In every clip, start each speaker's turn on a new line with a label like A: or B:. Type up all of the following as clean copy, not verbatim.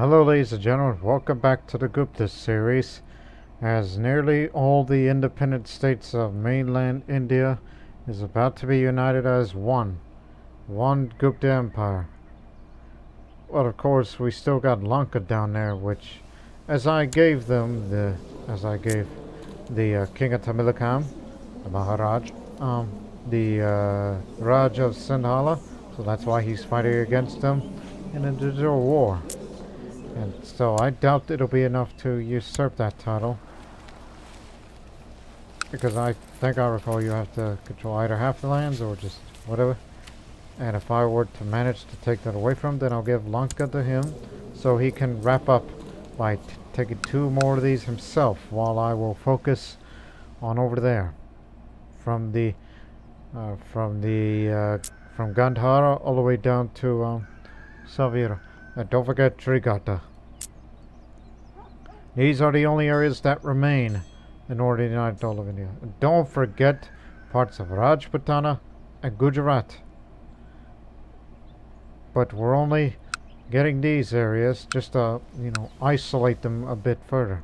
A: Hello ladies and gentlemen, welcome back to the Gupta series. As nearly all the independent states of mainland India is about to be united as one Gupta Empire. Well, of course, we still got Lanka down there, which, as I gave the King of Tamilakam, the Maharaj, the Raj of Sindhala, so that's why he's fighting against them in a digital war. And so I doubt it'll be enough to usurp that title, because I think I recall you have to control either half the lands or just whatever. And if I were to manage to take that away from him, then I'll give Lanka to him so he can wrap up by taking two more of these himself, while I will focus on over there from Gandhara all the way down to Sauvira. And don't forget Trigata. These are the only areas that remain in order to unite all of India. And don't forget parts of Rajputana and Gujarat. But we're only getting these areas just to, isolate them a bit further.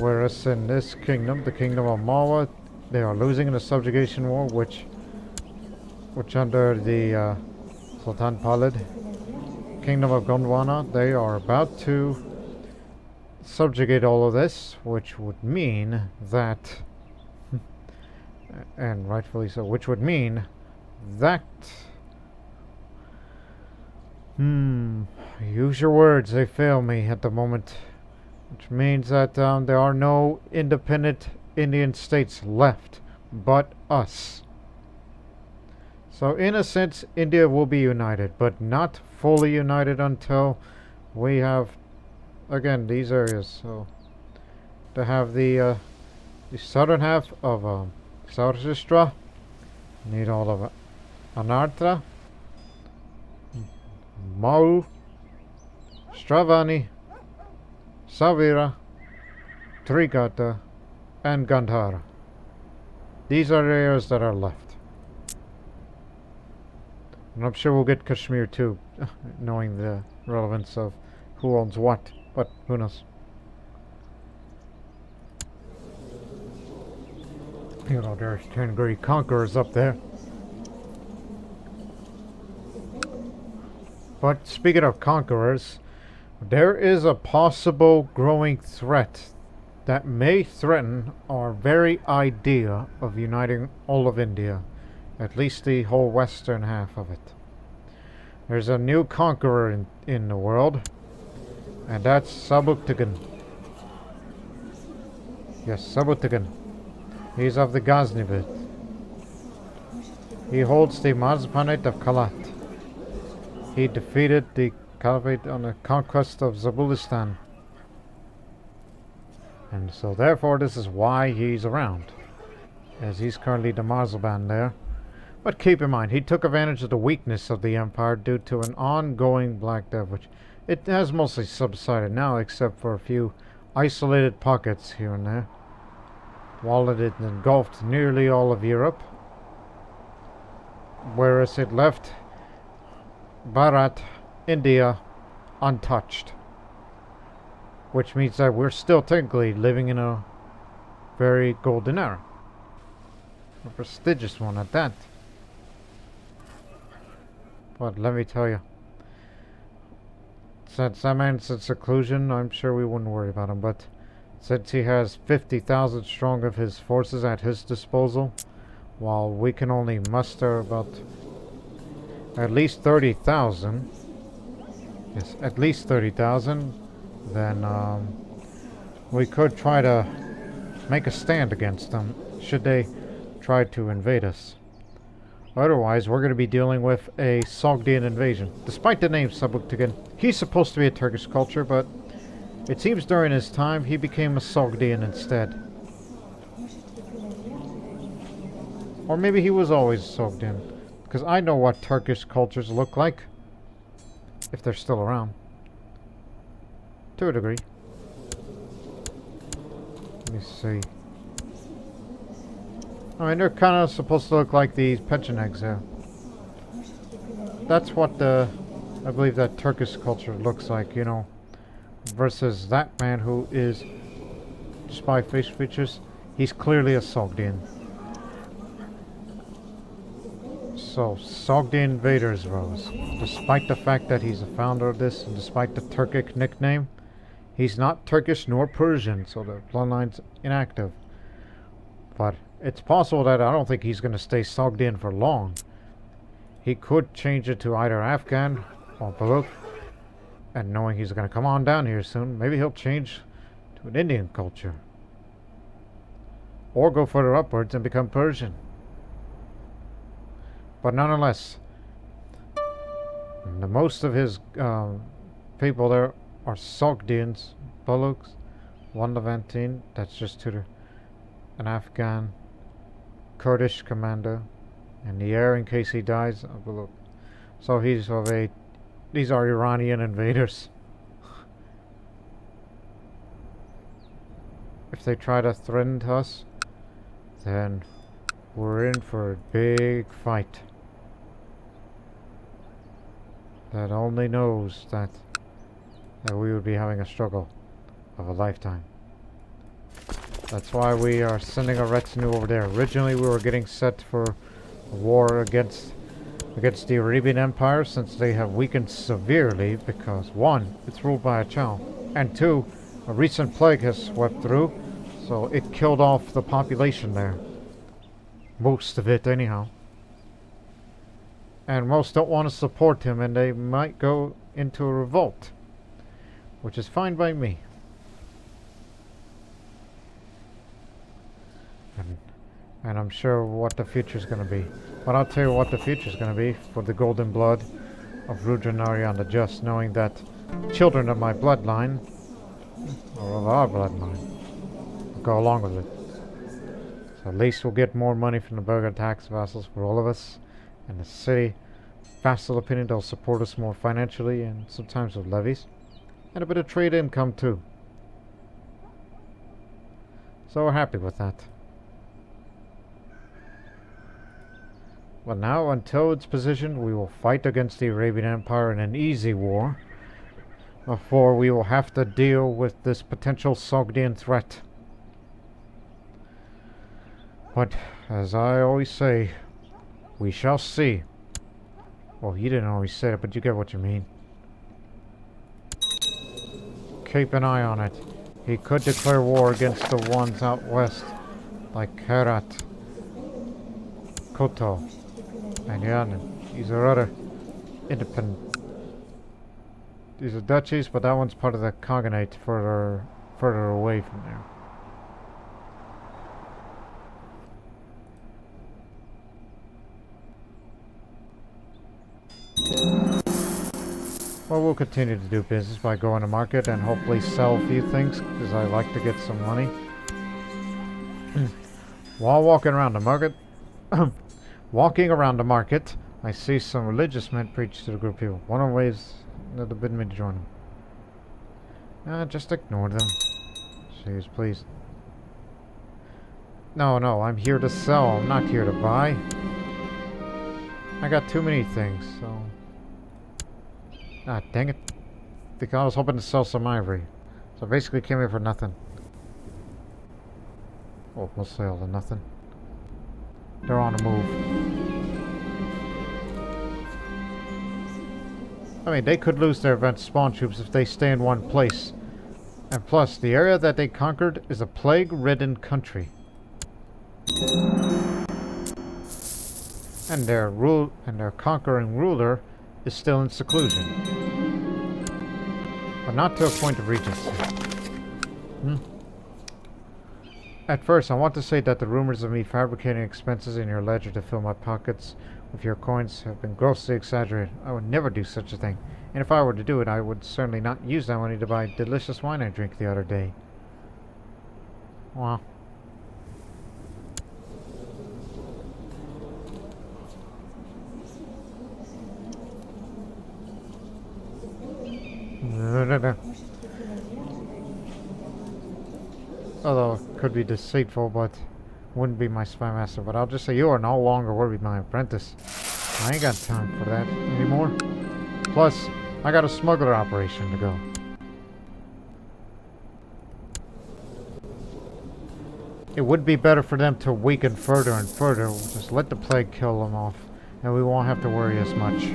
A: Whereas in this kingdom, the kingdom of Malwa, they are losing in the subjugation war, which under the Sultan Palid kingdom of Gondwana, they are about to subjugate all of this, which would mean that, and rightfully so, which would mean that, use your words, they fail me at the moment, which means that there are no independent Indian states left but us. So in a sense, India will be united, but not fully united until we have, again, these areas. So to have the southern half of Saurashtra, need all of Anartha, Mau, Stravani, Sauvira, Trigata, and Gandhara. These are the areas that are left. And I'm sure we'll get Kashmir too, knowing the relevance of who owns what, but who knows. There's 10 great conquerors up there. But speaking of conquerors, there is a possible growing threat that may threaten our very idea of uniting all of India. At least the whole western half of it. There's a new conqueror in the world, and that's Sabuktigin. Yes, Sabuktigin. He's of the Ghaznivid. He holds the Mazpanate of Kalat. He defeated the Caliphate on the conquest of Zabulistan. And so therefore this is why he's around, as he's currently the Marzban there. But keep in mind, he took advantage of the weakness of the empire due to an ongoing Black Death, which it has mostly subsided now, except for a few isolated pockets here and there, while it had engulfed nearly all of Europe, whereas it left Bharat, India, untouched. Which means that we're still technically living in a very golden era. A prestigious one at that. But let me tell you, since that man's in seclusion, I'm sure we wouldn't worry about him. But since he has 50,000 strong of his forces at his disposal, while we can only muster about at least 30,000, yes, at least 30,000, then we could try to make a stand against them should they try to invade us. Otherwise, we're going to be dealing with a Sogdian invasion. Despite the name Sabuktigin, he's supposed to be a Turkish culture, but it seems during his time he became a Sogdian instead. Or maybe he was always Sogdian, because I know what Turkish cultures look like, if they're still around. To a degree. Let me see. I mean, they're kind of supposed to look like these pension eggs there. That's what the I believe that Turkish culture looks like, you know, versus that man who is, despite face features, he's clearly a Sogdian. So, Sogdian Invaders rose. Despite the fact that he's the founder of this, and despite the Turkic nickname, he's not Turkish nor Persian, so the bloodline's inactive. But it's possible that I don't think he's going to stay Sogdian for long. He could change it to either Afghan or Baloch, and knowing he's going to come on down here soon, maybe he'll change to an Indian culture. Or go further upwards and become Persian. But nonetheless, the most of his people there are Sogdians, Balochs, one Levantine, that's just an Afghan, Kurdish commander, and the heir in case he dies, Baloch. So these are Iranian invaders. If they try to threaten us, then we're in for a big fight. That only knows that we would be having a struggle of a lifetime. That's why we are sending a retinue over there. Originally we were getting set for a war against the Arabian Empire, since they have weakened severely because 1, it's ruled by a Chow, and 2, a recent plague has swept through, so it killed off the population there. Most of it anyhow. And most don't want to support him, and they might go into a revolt, which is fine by me. And I'm sure what the future is going to be. But I'll tell you what the future is going to be for the golden blood of Rudra Narayan the Just, knowing that children of my bloodline, or of our bloodline, will go along with it. So at least we'll get more money from the burgher tax vassals for all of us. And the city, vassal opinion, they'll support us more financially and sometimes with levies. And a bit of trade income too. So we're happy with that. But now, until it's positioned, we will fight against the Arabian Empire in an easy war, before we will have to deal with this potential Sogdian threat. But, as I always say, we shall see. Well, you didn't always say it, but you get what you mean. Keep an eye on it. He could declare war against the ones out west, like Herat, Koto, and Yanin. These are other independent. These are duchies, but that one's part of the Khaganate further away from there. Well, we'll continue to do business by going to market and hopefully sell a few things, because I like to get some money. While walking around the market, I see some religious men preach to the group of people. One of the ways that they've bidden me to join them. Just ignore them. Jeez, please. No, I'm here to sell. I'm not here to buy. I got too many things, so... Ah, dang it. Because I was hoping to sell some ivory. So basically came here for nothing. Oh, we'll sell to nothing. They're on the move. I mean, they could lose their event spawn troops if they stay in one place. And plus, the area that they conquered is a plague-ridden country. And their conquering ruler is still in seclusion. But not to a point of regency. At first, I want to say that the rumors of me fabricating expenses in your ledger to fill my pockets with your coins have been grossly exaggerated. I would never do such a thing. And if I were to do it, I would certainly not use that money to buy delicious wine I drank the other day. Wow. Although it could be deceitful, but wouldn't be my spy master. But I'll just say you are no longer worthy my apprentice. I ain't got time for that anymore. Plus, I got a smuggler operation to go. It would be better for them to weaken further and further. We'll just let the plague kill them off, and we won't have to worry as much.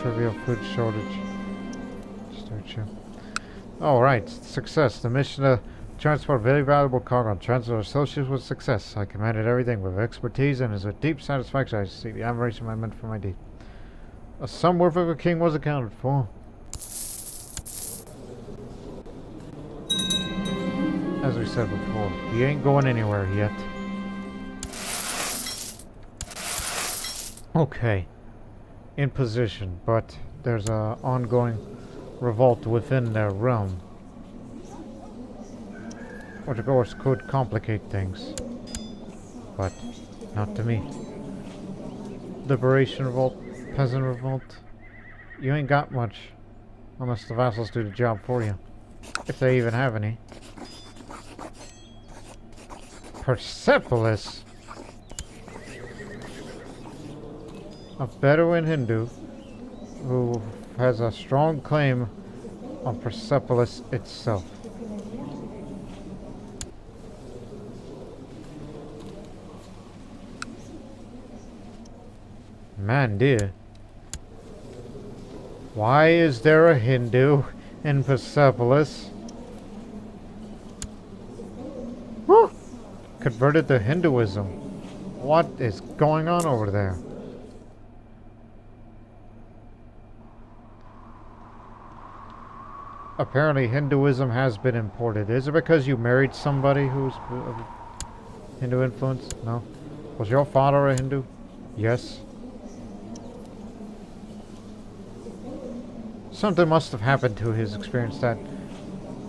A: Trivial food shortage. Alright, success. The mission to transport very valuable cargo and transport associates was success. I commanded everything with expertise and is with deep satisfaction I see the admiration I meant for my deed. A sum worth of a king was accounted for. As we said before, he ain't going anywhere yet. Okay. In position, but there's a ongoing revolt within their realm, which of course could complicate things, but not to me. Liberation revolt, peasant revolt. You ain't got much unless the vassals do the job for you, if they even have any. Persepolis, a Bedouin Hindu who has a strong claim on Persepolis itself. Man, dear. Why is there a Hindu in Persepolis? Whew! Converted to Hinduism. What is going on over there? Apparently Hinduism has been imported. Is it because you married somebody who's of Hindu influence? No? Was your father a Hindu? Yes. Something must have happened to his experience that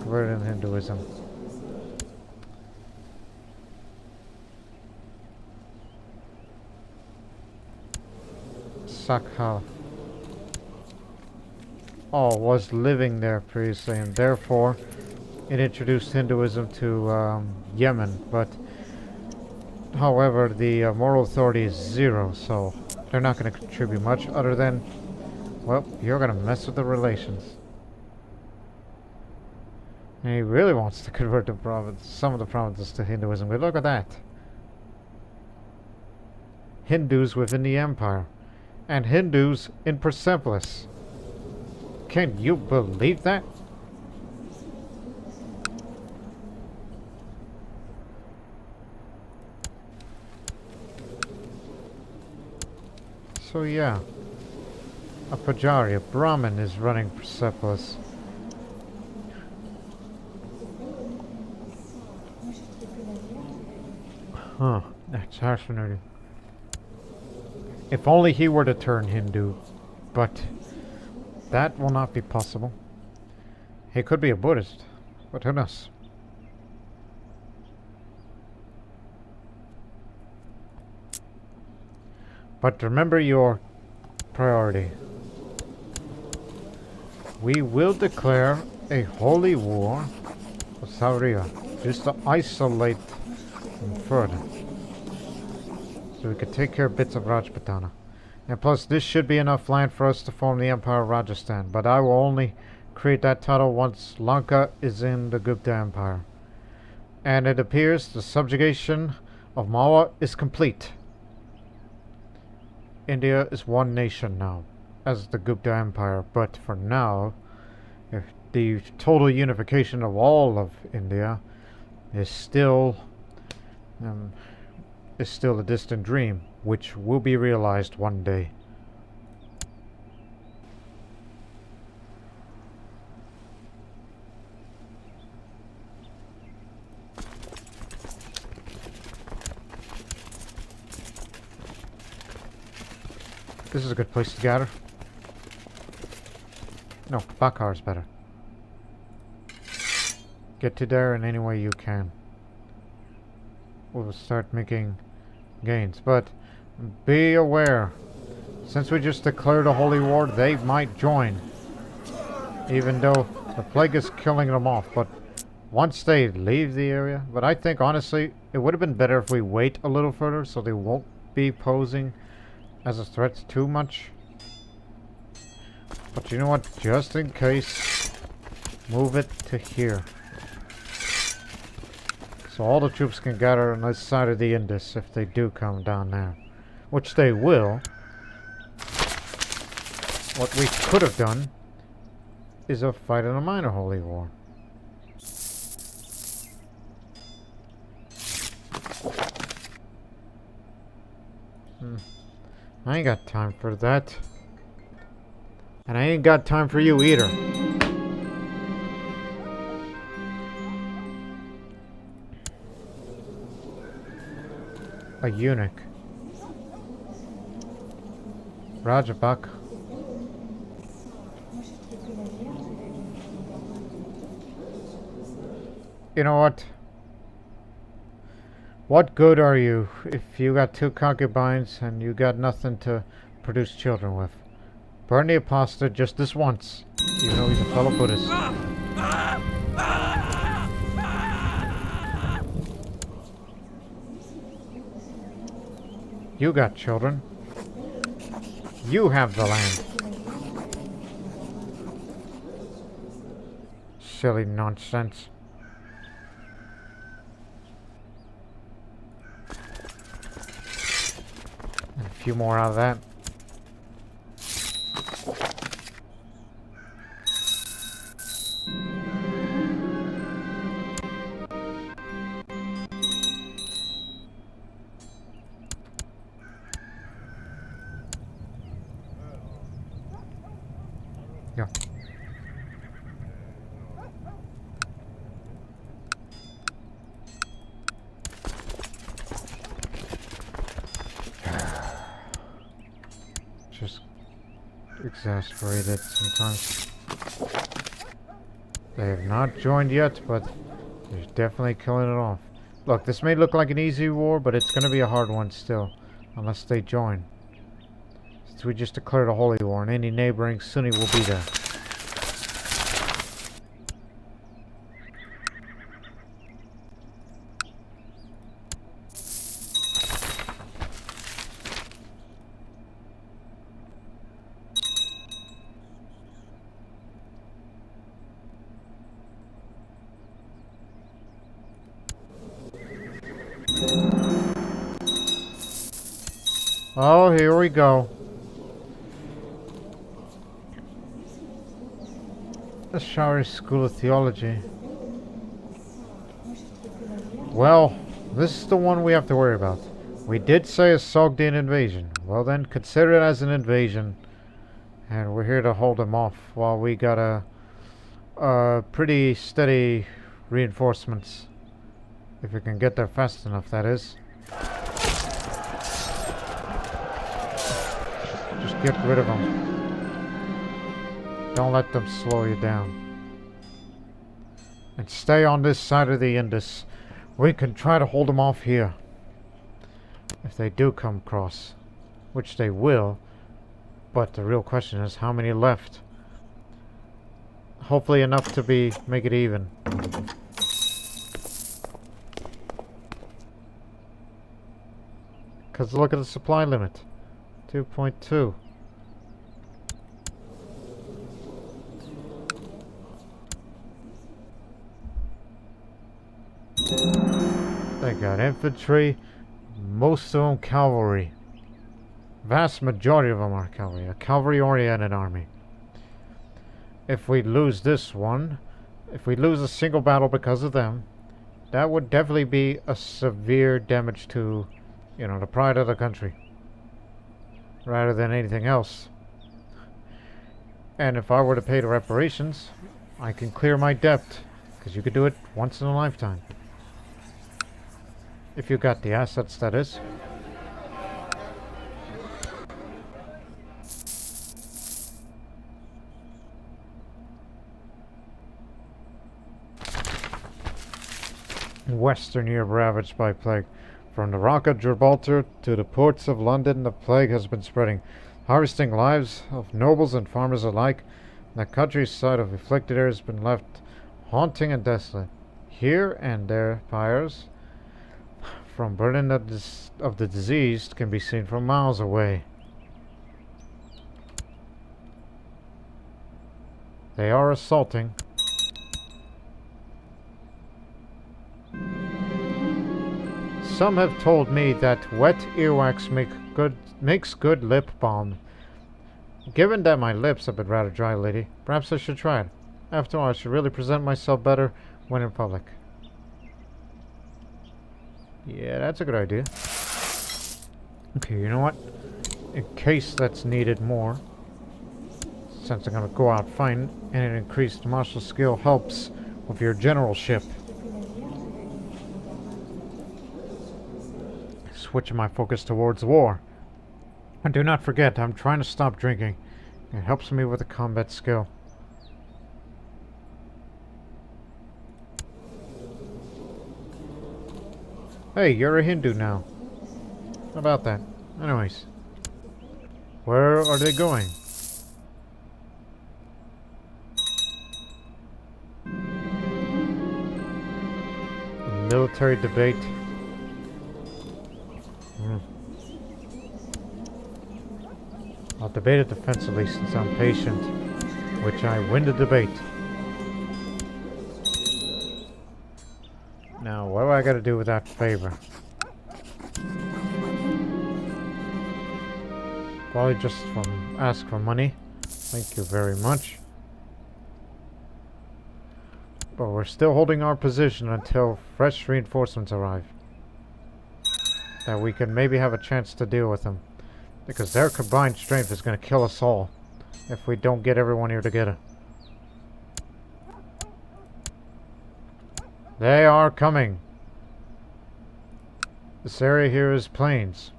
A: converted him to Hinduism. Sakha. Oh, was living there previously, and therefore it introduced Hinduism to Yemen. But, however, the moral authority is 0, so they're not going to contribute much other than, well, you're going to mess with the relations. And he really wants to convert the some of the provinces to Hinduism. But look at that. Hindus within the empire. And Hindus in Persepolis. Can you believe that? So yeah, a Pujari, a Brahmin is running Persepolis. Huh, that's fascinating. If only he were to turn Hindu, but that will not be possible. He could be a Buddhist, but who knows? But remember your priority. We will declare a holy war for Sauvira, just to isolate them further. So we could take care of bits of Rajputana. And plus, this should be enough land for us to form the Empire of Rajasthan. But I will only create that title once Lanka is in the Gupta Empire. And it appears the subjugation of Mawa is complete. India is one nation now, as the Gupta Empire. But for now, if the total unification of all of India is still a distant dream, which will be realized one day. This is a good place to gather. No, Bakar is better. Get to there in any way you can. We'll start making gains, but Be aware. Since we just declared a holy war, they might join. Even though the plague is killing them off. But once they leave the area... But I think, honestly, it would have been better if we wait a little further so they won't be posing as a threat too much. But you know what? Just in case, move it to here. So all the troops can gather on this side of the Indus if they do come down there. Which they will. What we could have done is a fight in a minor holy war. I ain't got time for that. And I ain't got time for you either. A eunuch. Rajabak. You know what? What good are you if you got 2 concubines and you got nothing to produce children with? Burn the apostate just this once, even though he's a fellow Buddhist. You got children. You have the land. Silly nonsense. And a few more out of that. Yeah. Just exasperated sometimes. They have not joined yet, but they're definitely killing it off. Look, this may look like an easy war, but it's going to be a hard one still, unless they join. Since we just declared a holy war, and any neighboring Sunni will be there. Oh, here we go. The Shari School of Theology. Well, this is the one we have to worry about. We did say a Sogdian invasion. Well then, consider it as an invasion. And we're here to hold them off while we got a pretty steady reinforcements. If we can get there fast enough, that is. Just get rid of them. Don't let them slow you down. And stay on this side of the Indus. We can try to hold them off here. If they do come across. Which they will. But the real question is how many left? Hopefully enough to make it even. Because look at the supply limit. 2.2. They got infantry, most of them cavalry. Vast majority of them are cavalry, a cavalry-oriented army. If we lose this one, if we lose a single battle because of them, that would definitely be a severe damage to, you know, the pride of the country. Rather than anything else. And if I were to pay the reparations, I can clear my debt. Because you could do it once in a lifetime. If you got the assets, that is. Western Europe ravaged by plague. From the Rock of Gibraltar to the ports of London, the plague has been spreading, harvesting lives of nobles and farmers alike. The countryside of afflicted air has been left haunting and desolate. Here and there, fires from burden of the diseased can be seen from miles away. They are assaulting. Some have told me that wet earwax makes good lip balm. Given that my lips have been rather dry lately, perhaps I should try it. After all, I should really present myself better when in public. Yeah, that's a good idea. Okay, you know what? In case that's needed more, since I'm going to go out fighting, and an increased martial skill helps with your generalship. Switching my focus towards war. And do not forget, I'm trying to stop drinking. It helps me with the combat skill. Hey, you're a Hindu now. How about that? Anyways. Where are they going? Military debate. I'll debate it defensively since I'm patient, which I win the debate. Now, what do I gotta do with that favor? Probably just ask for money. Thank you very much. But we're still holding our position until fresh reinforcements arrive. That we can maybe have a chance to deal with them. Because their combined strength is going to kill us all if we don't get everyone here together. They are coming. This area here is plains.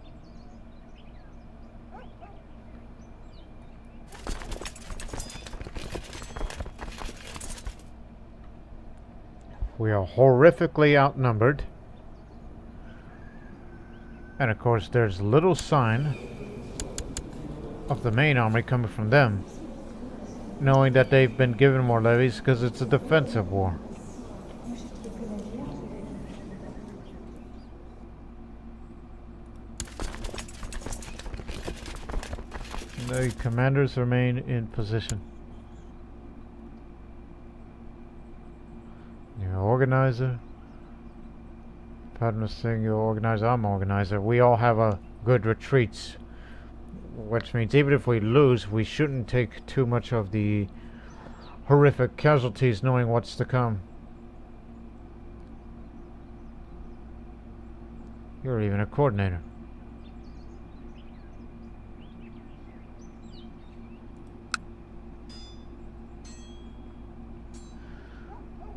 A: We are horrifically outnumbered. And of course there's little sign of the main army coming from them, knowing that they've been given more levies because it's a defensive war. The commanders remain in position. You're organizer. Padma Singh, you're organizer, I'm organizer. We all have a good retreats. Which means even if we lose, we shouldn't take too much of the horrific casualties knowing what's to come. You're even a coordinator.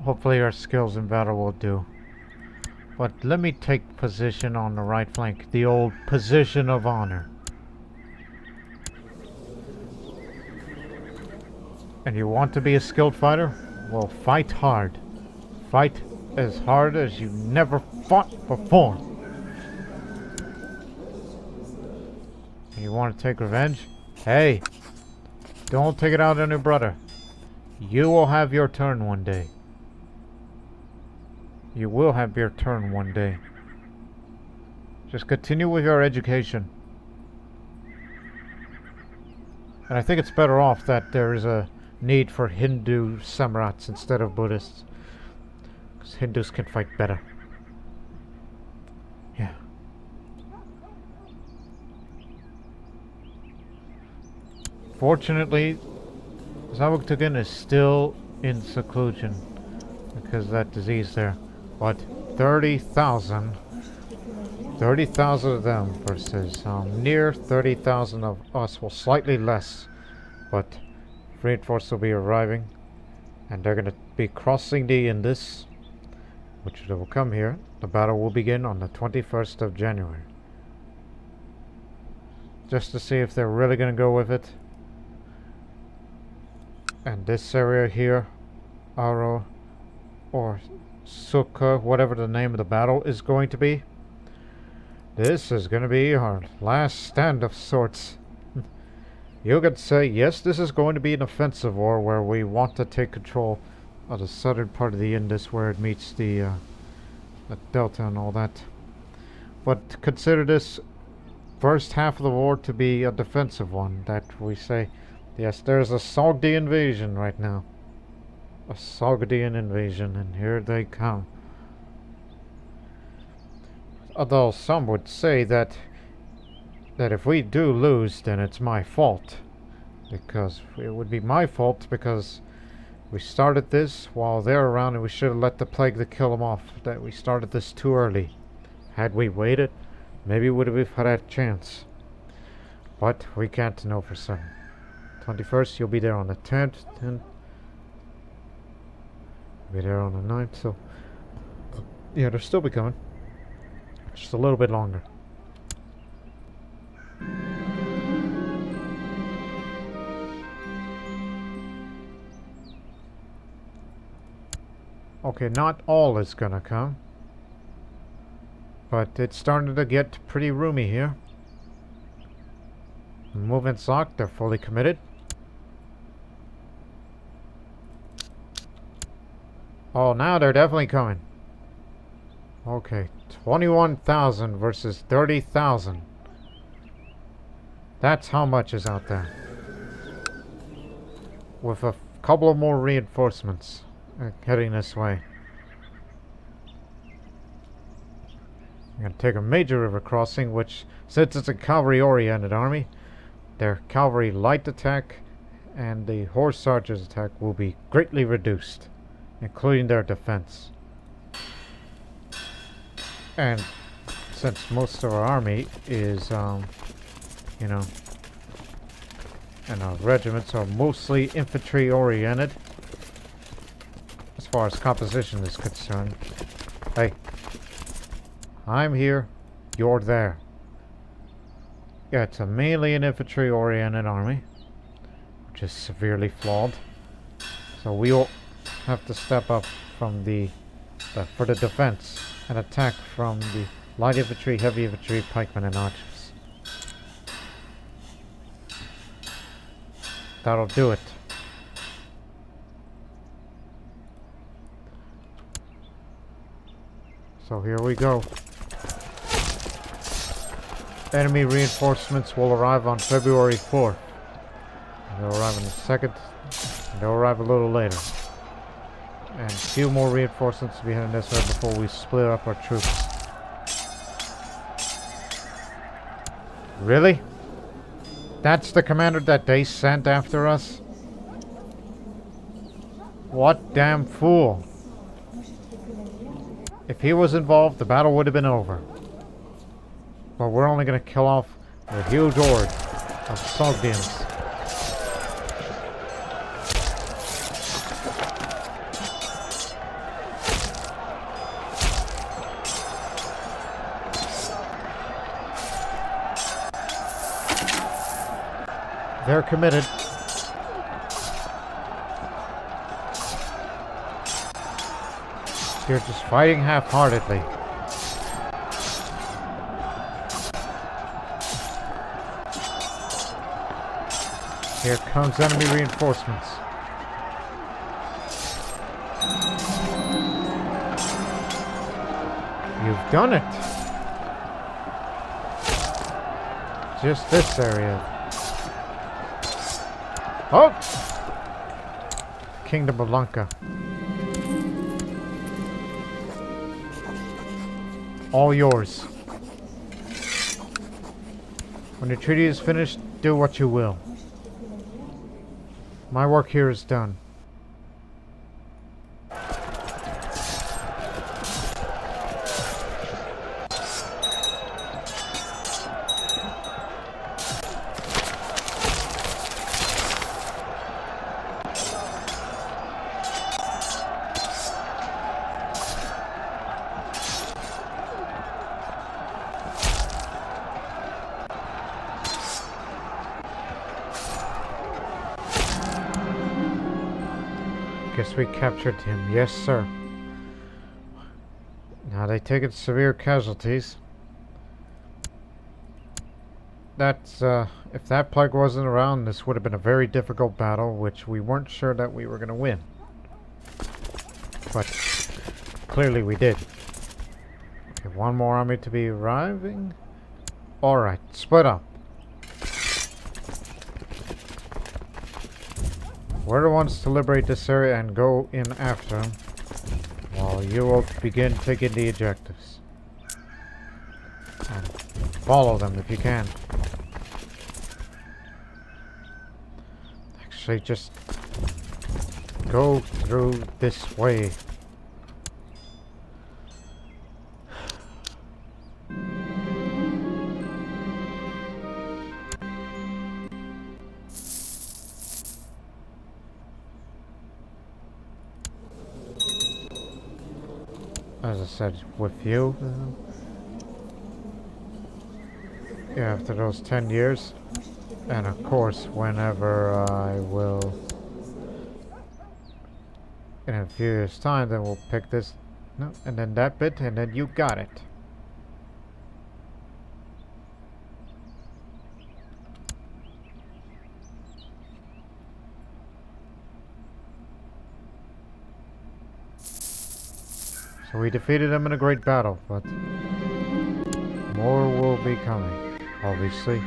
A: Hopefully our skills in battle will do. But let me take position on the right flank. The old position of honor. And you want to be a skilled fighter? Well, fight hard. Fight as hard as you never fought before. You want to take revenge? Hey, don't take it out on your brother. You will have your turn one day. You will have your turn one day. Just continue with your education. And I think it's better off that there is a need for Hindu samurats instead of Buddhists. Because Hindus can fight better. Yeah. Fortunately, Sogdian is still in seclusion because of that disease there. But 30,000 of them versus near 30,000 of us. Well, slightly less. But reinforcements will be arriving. And they're going to be crossing the Indus, which they will come here. The battle will begin on the 21st of January. Just to see if they're really going to go with it. And this area here, Aro, or Sukha, whatever the name of the battle is going to be, This is going to be our last stand of sorts. You could say, yes, this is going to be an offensive war where we want to take control of the southern part of the Indus where it meets the delta and all that. But consider this first half of the war to be a defensive one, that we say, yes, there's a Sogdian invasion right now. A Sogdian invasion, and here they come. Although some would say that if we do lose, then it's my fault. Because it would be my fault because we started this while they're around and we should have let the plague to kill them off. That we started this too early. Had we waited, maybe would have had a chance. But we can't know for certain. 21st, you'll be there on the 10th, and be there on the 9th, so yeah, they'll still be coming. Just a little bit longer. Okay, not all is gonna come, but it's starting to get pretty roomy here. Movements locked, they're fully committed. Oh, now they're definitely coming. Okay, 21,000 versus 30,000. That's how much is out there. With a couple of more reinforcements heading this way. I'm going to take a major river crossing, which, since it's a cavalry-oriented army, their cavalry light attack and the horse archers attack will be greatly reduced, including their defense. And since most of our army is, you know, and our regiments are mostly infantry oriented, as far as composition is concerned. Hey, I'm here, you're there. Yeah, it's a mainly an infantry oriented army, which is severely flawed. So we'll have to step up from for the defense and attack from the light infantry, heavy infantry, pikemen, and archers. That'll do it. So here we go. Enemy reinforcements will arrive on February 4th. They'll arrive in the 2nd. They'll arrive a little later. And a few more reinforcements to be heading this way before we split up our troops. Really? That's the commander that they sent after us? What damn fool. If he was involved, the battle would have been over. But we're only going to kill off a huge horde of Sogdians. They're committed. They're just fighting half-heartedly. Here comes enemy reinforcements. You've done it. Just this area. Oh! Kingdom of Lanka. All yours. When the treaty is finished, do what you will. My work here is done. Guess we captured him. Yes, sir. Now they taken severe casualties. that's, if that plague wasn't around, this would have been a very difficult battle, which we weren't sure that we were going to win. But clearly we did. Okay, one more army to be arriving. Alright, split up. We're the ones to liberate this area and go in after them, while you will begin taking the objectives. And follow them if you can. Actually, just go through this way. As I said, with you, after those 10 years, and of course, whenever I will, in a few years' time, then we'll pick this, no, and then that bit, and then you got it. So we defeated them in a great battle, but more will be coming, obviously.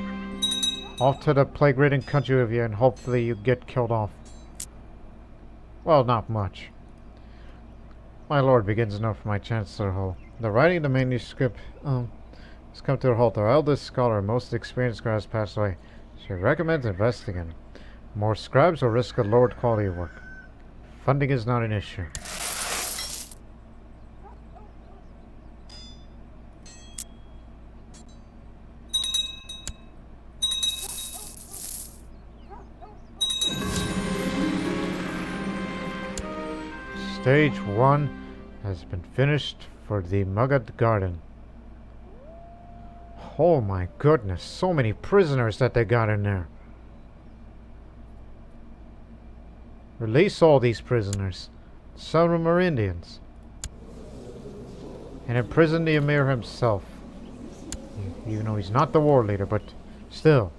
A: Off to the plague-ridden country of you, and hopefully you get killed off. Well, not much. My lord begins enough for my chancellor hole. The writing of the manuscript has come to a halt. Our eldest scholar, most experienced scribe, has passed away. She recommends investing in. More scribes will risk a lowered quality of work. Funding is not an issue. Stage 1 has been finished for the Muggad Garden. Oh my goodness, so many prisoners that they got in there. Release all these prisoners. Some of them are Indians. And imprison the Emir himself. Even though he's not the war leader, but still.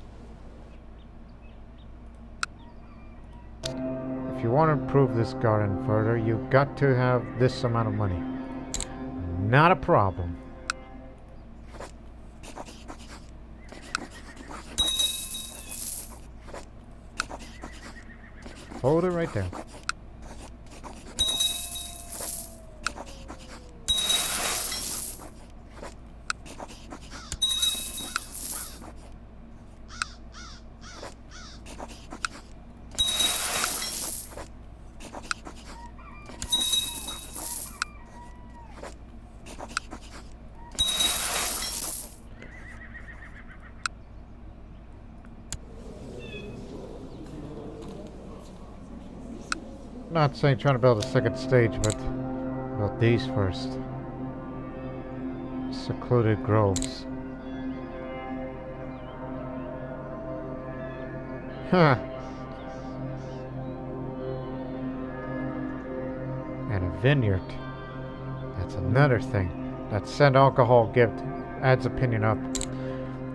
A: If you want to improve this garden further, you've got to have this amount of money. Not a problem. Hold it right there. Not saying trying to build a second stage, but build these first. Secluded groves. Huh. And a vineyard. That's another thing. That send alcohol gift adds opinion up.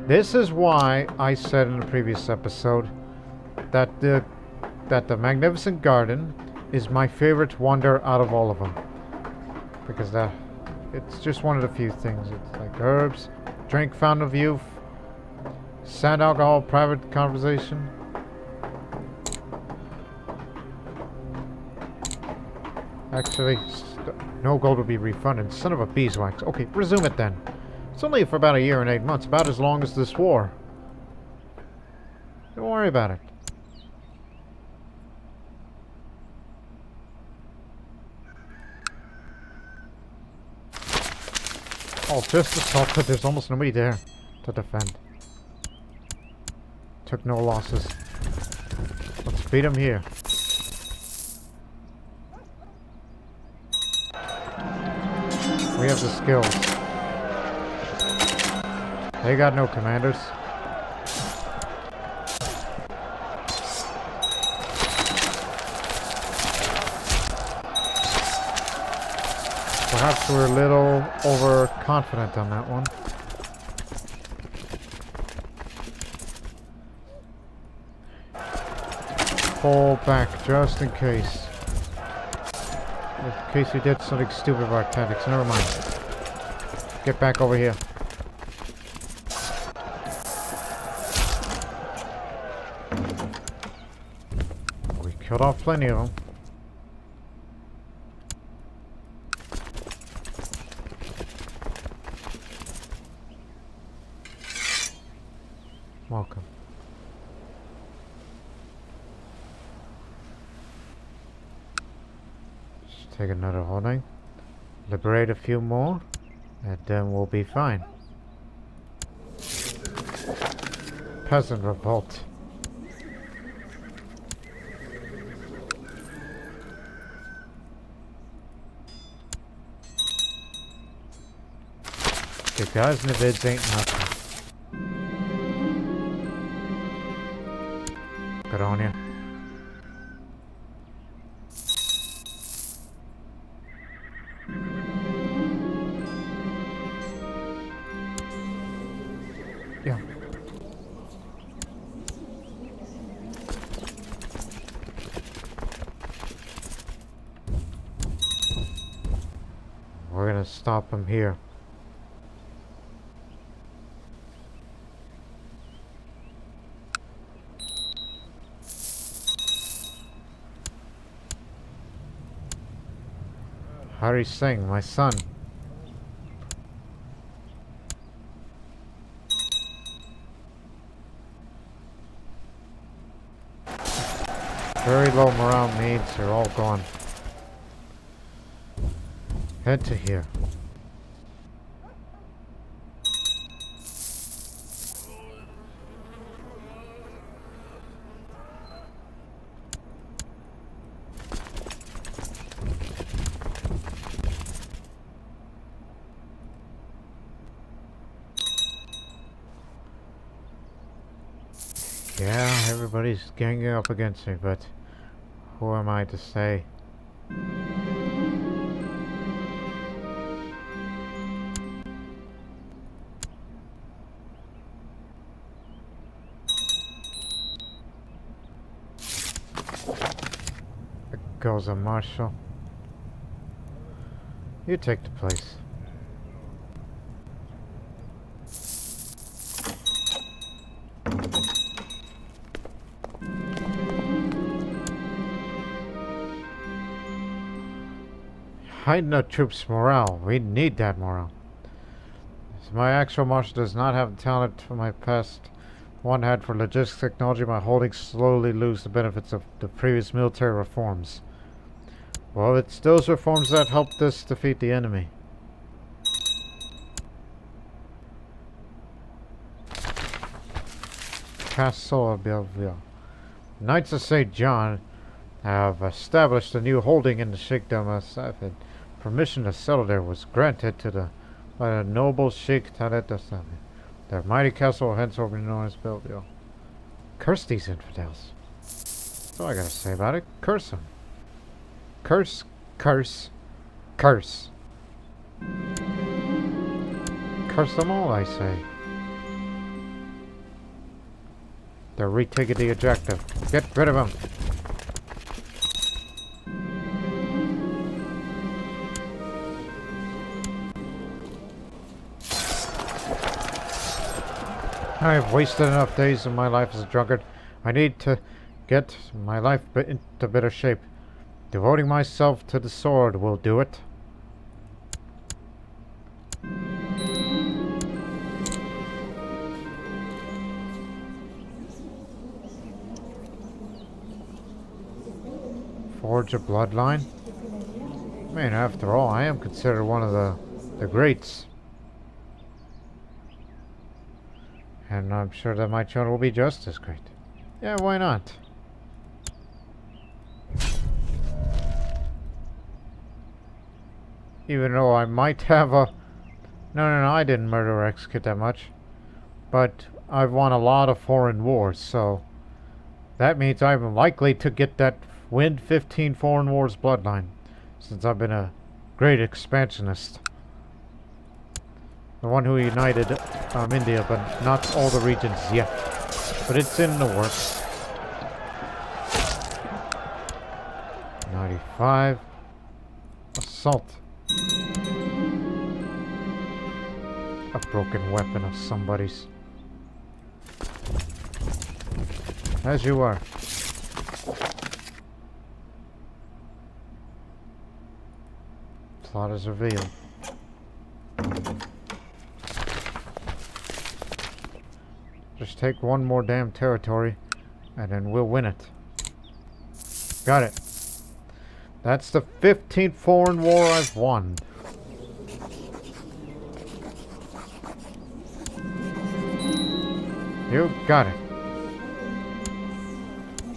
A: This is why I said in the previous episode that the Magnificent Garden is my favorite wonder out of all of them, because it's just one of the few things. It's like herbs, drink, fountain of youth, sand alcohol, private conversation. Actually, no gold will be refunded. Son of a beeswax. Okay, resume it then. It's only for about a year and 8 months, about as long as this war. Don't worry about it. Oh, just assault, but there's almost nobody there to defend. Took no losses. Let's beat him here. We have the skills. They got no commanders. Perhaps we're a little overconfident on that one. fall back just in case. In case we did something stupid with our tactics. Never mind. Get back over here. We killed off plenty of them. Welcome. Just take another holding. Liberate a few more. And then we'll be fine. Peasant revolt. The guys in the vids ain't nothing. Good on ya. Yeah. We're gonna stop him here. Hari Singh, my son. Very low morale needs are all gone. Head to here. Yeah, everybody's ganging up against me, but who am I to say? There goes a marshal. You take the place. Heighten the troops' morale. We need that morale. So my actual marshal does not have the talent for my past one had for logistics technology. My holdings slowly lose the benefits of the previous military reforms. Well, it's those reforms that helped us defeat the enemy. Castle of Belville. Knights of St. John have established a new holding in the Sheikhdom of Safed. Permission to settle there was granted to by the noble Sheikh Talet of Safed. Their mighty castle will henceforth be known as Belville. Curse these infidels. That's all I gotta say about it. Curse them. Curse, curse, curse. Curse them all, I say. They're retaking the objective. Get rid of them. I have wasted enough days of my life as a drunkard. I need to get my life into better shape. Devoting myself to the sword will do it. Forge a bloodline? I mean, after all, I am considered one of the greats. And I'm sure that my children will be just as great. Yeah, why not? Even though I might have a... No, I didn't murder or execute that much. But I've won a lot of foreign wars, so... That means I'm likely to get that win 15 foreign wars bloodline. Since I've been a great expansionist. The one who united India, but not all the regions yet. But it's in the works. 45. Assault. A broken weapon of somebody's. As you are. Plot is revealed. Just take one more damn territory, and then we'll win it. Got it. That's the 15th foreign war I've won. You got it.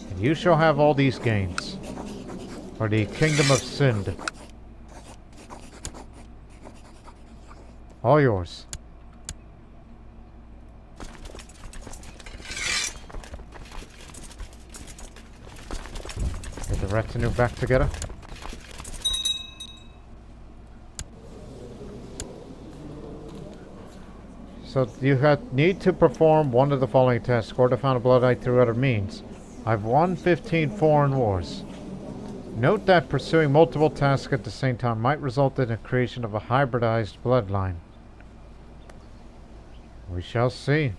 A: And you shall have all these gains for the Kingdom of Sind. All yours. Get the retinue back together. So you need to perform one of the following tasks or to find a bloodite through other means. I've won 15 foreign wars. Note that pursuing multiple tasks at the same time might result in the creation of a hybridized bloodline. We shall see.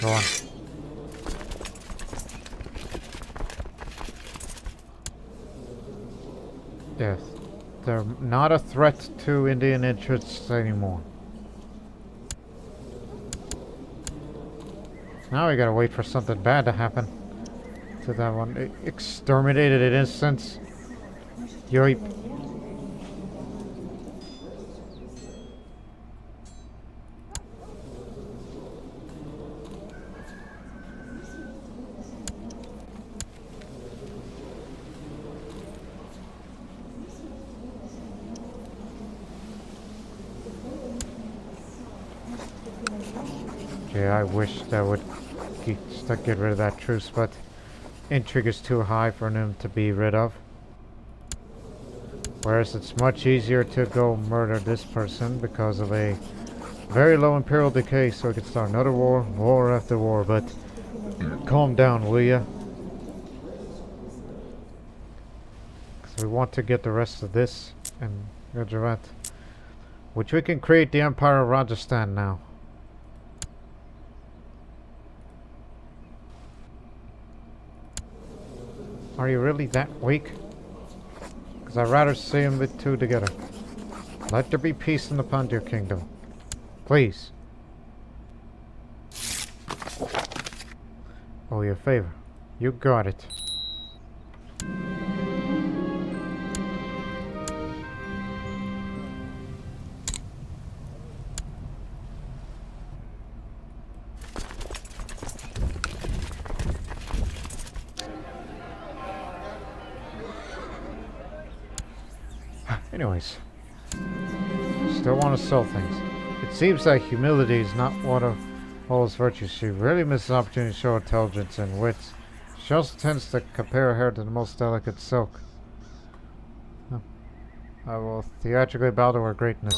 A: Go on. Yes. They're not a threat to Indian interests anymore. Now we gotta wait for something bad to happen to that one. Exterminated in instance. Yoip. Yeah, I wish that would get rid of that truce, but intrigue is too high for him to be rid of. Whereas it's much easier to go murder this person because of a very low imperial decay, so we can start another war, war after war, but calm down, will ya? Because we want to get the rest of this and Gujarat, which we can create the Empire of Rajasthan now. Are you really that weak? Because I'd rather see them the two together. Let there be peace in the Pandya kingdom. Please. Oh, your favor. You got it. Anyways, still want to sell things. It seems that humility is not one of Ola's virtues. She really misses an opportunity to show intelligence and wits. She also tends to compare her hair to the most delicate silk. I will theatrically bow to her greatness.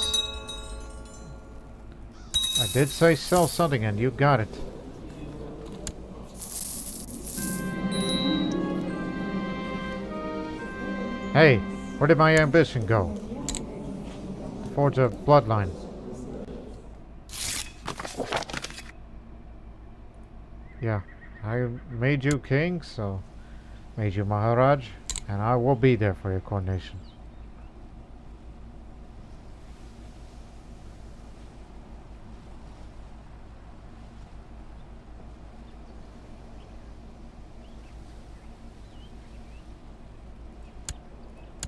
A: I did say sell something and you got it. Hey, where did my ambition go? Forge a bloodline. Yeah, I made you king, so made you Maharaj, and I will be there for your coronation.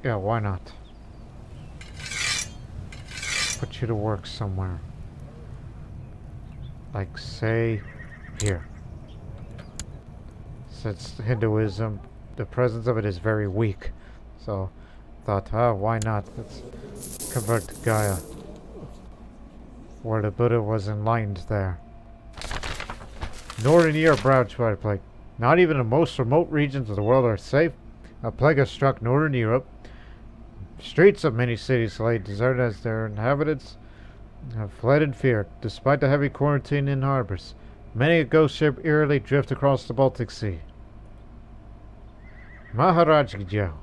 A: Yeah, why not? Put you to work somewhere. Like, say, here. Since Hinduism, the presence of it is very weak. So, thought, why not? Let's convert to Gaia. Where the Buddha was enlightened there. Northern Europe ravaged by a plague. Not even the most remote regions of the world are safe. A plague has struck Northern Europe. Streets of many cities lay deserted as their inhabitants have fled in fear, despite the heavy quarantine in harbors. Many a ghost ship eerily drift across the Baltic Sea. Maharajgijao.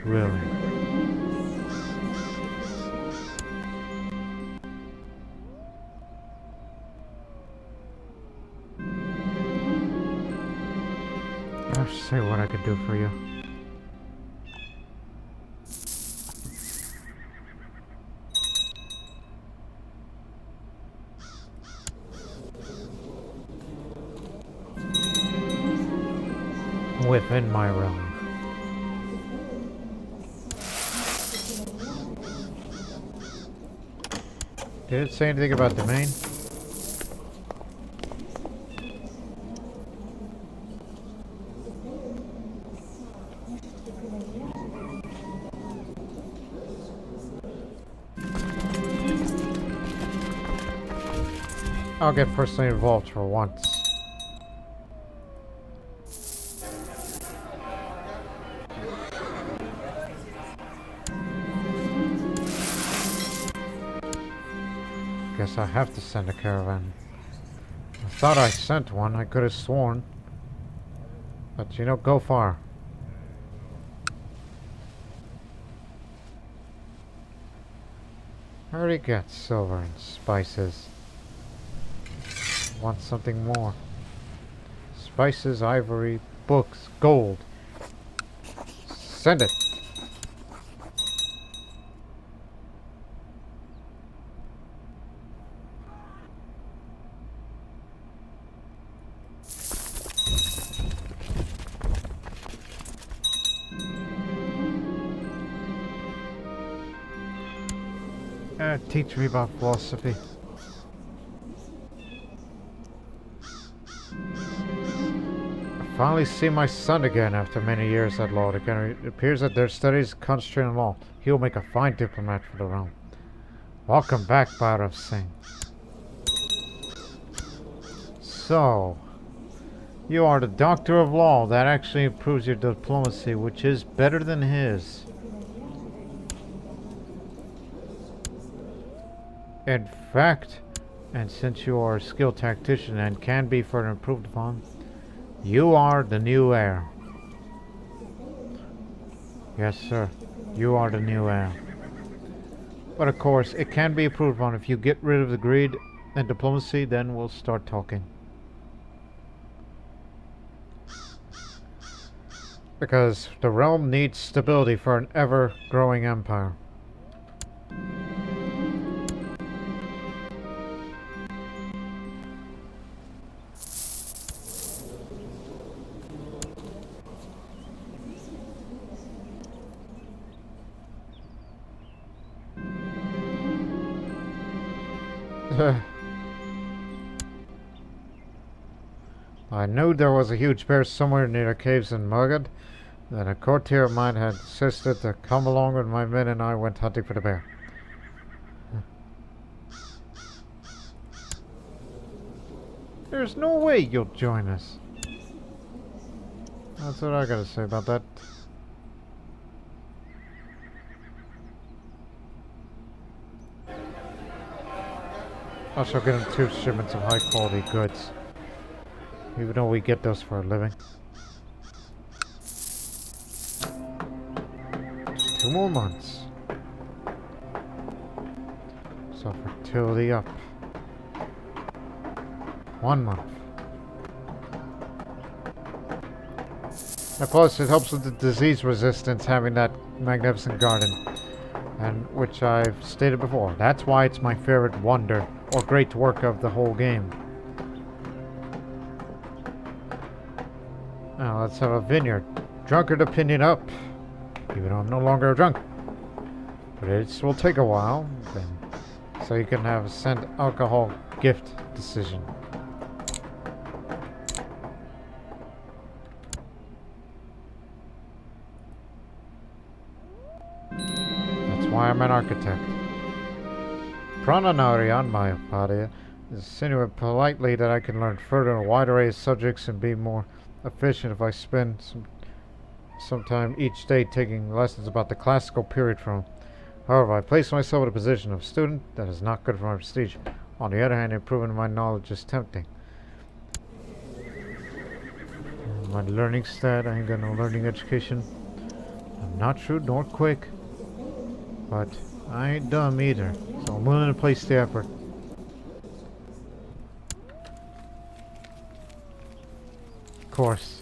A: Really? I'll say what I could do for you. Within my realm. Did it say anything about domain? I'll get personally involved for once. Guess I have to send a caravan. I thought I sent one, I could have sworn. But you know, go far. I already got silver and spices. Want something more? Spices, ivory, books, gold. Send it. Teach me about philosophy. I finally see my son again after many years at law. It appears that their studies concentrate on law. He will make a fine diplomat for the realm. Welcome back, Bhairav Singh. So, you are the doctor of law. That actually improves your diplomacy, which is better than his. In fact, and since you are a skilled tactician and can be further improved upon, you are the new heir. Yes, sir. You are the new heir. But of course, it can be improved upon. If you get rid of the greed and diplomacy, then we'll start talking. Because the realm needs stability for an ever-growing empire. I knew there was a huge bear somewhere near the caves in Mugad. Then a courtier of mine had insisted to come along with my men and I went hunting for the bear. There's no way you'll join us. That's what I gotta say about that. I shall get him 2 shipments of high quality goods. Even though we get those for a living. Just 2 more months. So fertility up. 1 month. And plus it helps with the disease resistance having that magnificent garden. And which I've stated before. That's why it's my favorite wonder or great work of the whole game. Now let's have a vineyard. Drunkard opinion up. Even though I'm no longer a drunk. But it will take a while. Then, so you can have a send alcohol gift decision. why I'm an architect. Prananari on my padre insinuate politely that I can learn further a wide array of subjects and be more efficient if I spend some time each day taking lessons about the classical period from. However, I place myself in a position of student that is not good for my prestige. On the other hand, improving my knowledge is tempting. My learning stat, I ain't got no learning education. I'm not shrewd nor quick, but I ain't dumb either, so I'm willing to place the effort. Of course.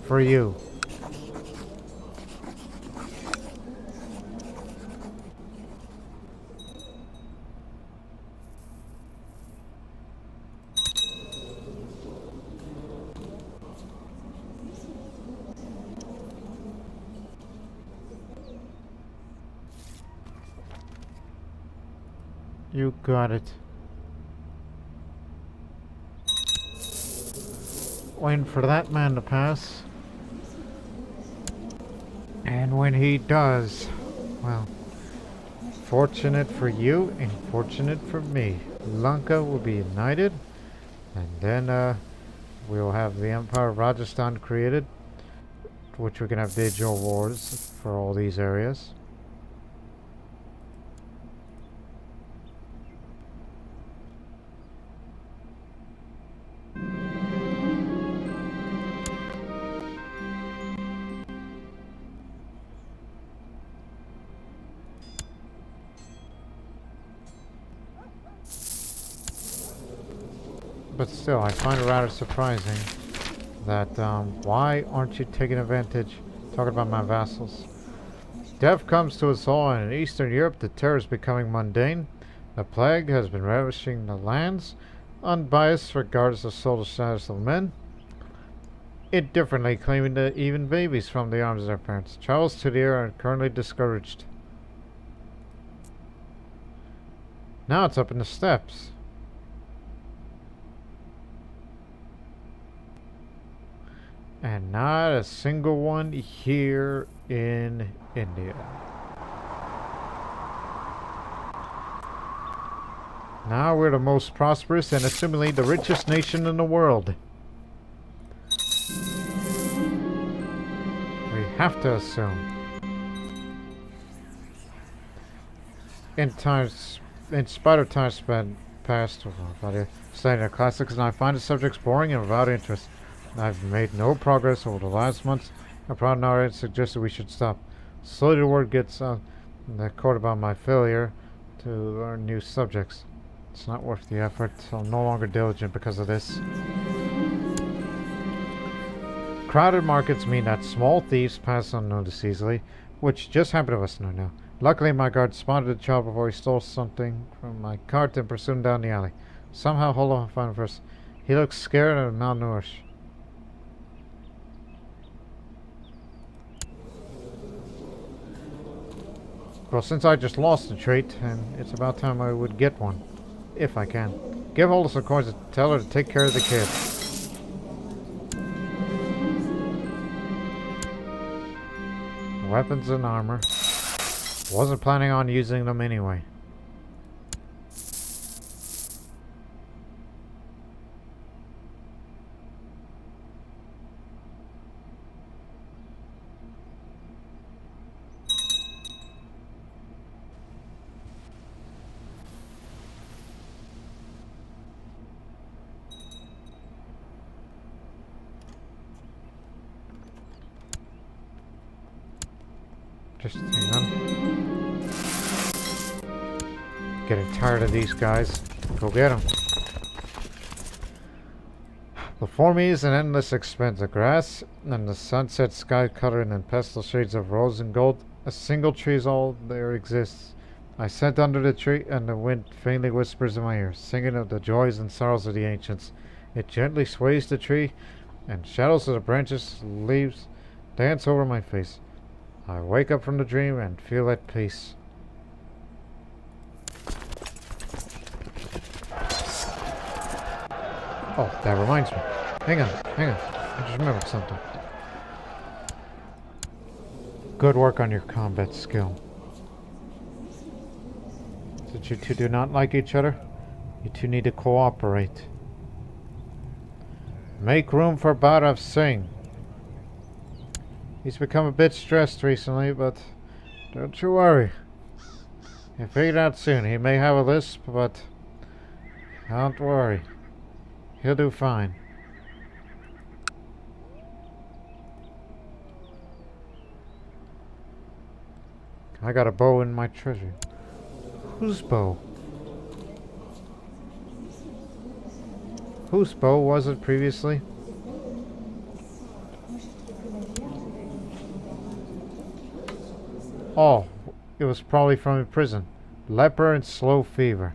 A: For you. You got it. Waiting for that man to pass. And when he does, well, fortunate for you and fortunate for me. Lanka will be united, and then we'll have the Empire of Rajasthan created, which we can have digital wars for all these areas. But still, I find it rather surprising that, why aren't you taking advantage, talking about my vassals? Death comes to us all, and in Eastern Europe the terror is becoming mundane. The plague has been ravishing the lands, unbiased regardless of social status of men, indifferently claiming to even babies from the arms of their parents. Travels to the air are currently discouraged. Now it's up in the steppes. And not a single one here in India. Now we're the most prosperous and assumingly the richest nation in the world. We have to assume. In spite of time spent past studying the classics, and I find the subjects boring and without interest. I've made no progress over the last months. A proud narrator suggested we should stop. Slowly the word gets on the court about my failure to learn new subjects. It's not worth the effort, so I'm no longer diligent because of this. Crowded markets mean that small thieves pass unnoticed easily, which just happened to us now. Luckily, my guard spotted the child before he stole something from my cart and pursued him down the alley. Somehow, hold on, find him first. He looks scared and malnourished. Well, since I just lost a trait, and it's about time I would get one. If I can. Give hold of some coins and tell her to take care of the kid. Weapons and armor. Wasn't planning on using them anyway. Just hang on. Getting tired of these guys. Go get them. Before me is an endless expanse of grass, and the sunset sky colored in pastel shades of rose and gold. A single tree is all there exists. I sit under the tree, and the wind faintly whispers in my ear, singing of the joys and sorrows of the ancients. It gently sways the tree, and shadows of the branches, leaves, dance over my face. I wake up from the dream and feel at peace. Oh, that reminds me. Hang on. I just remembered something. Good work on your combat skill. Since you two do not like each other, you two need to cooperate. Make room for Bhairav Singh. He's become a bit stressed recently, but don't you worry. You'll figure it out soon. He may have a lisp, but don't worry. He'll do fine. I got a bow in my treasure. Whose bow? Whose bow was it previously? Oh, it was probably from a prison. Leper and slow fever.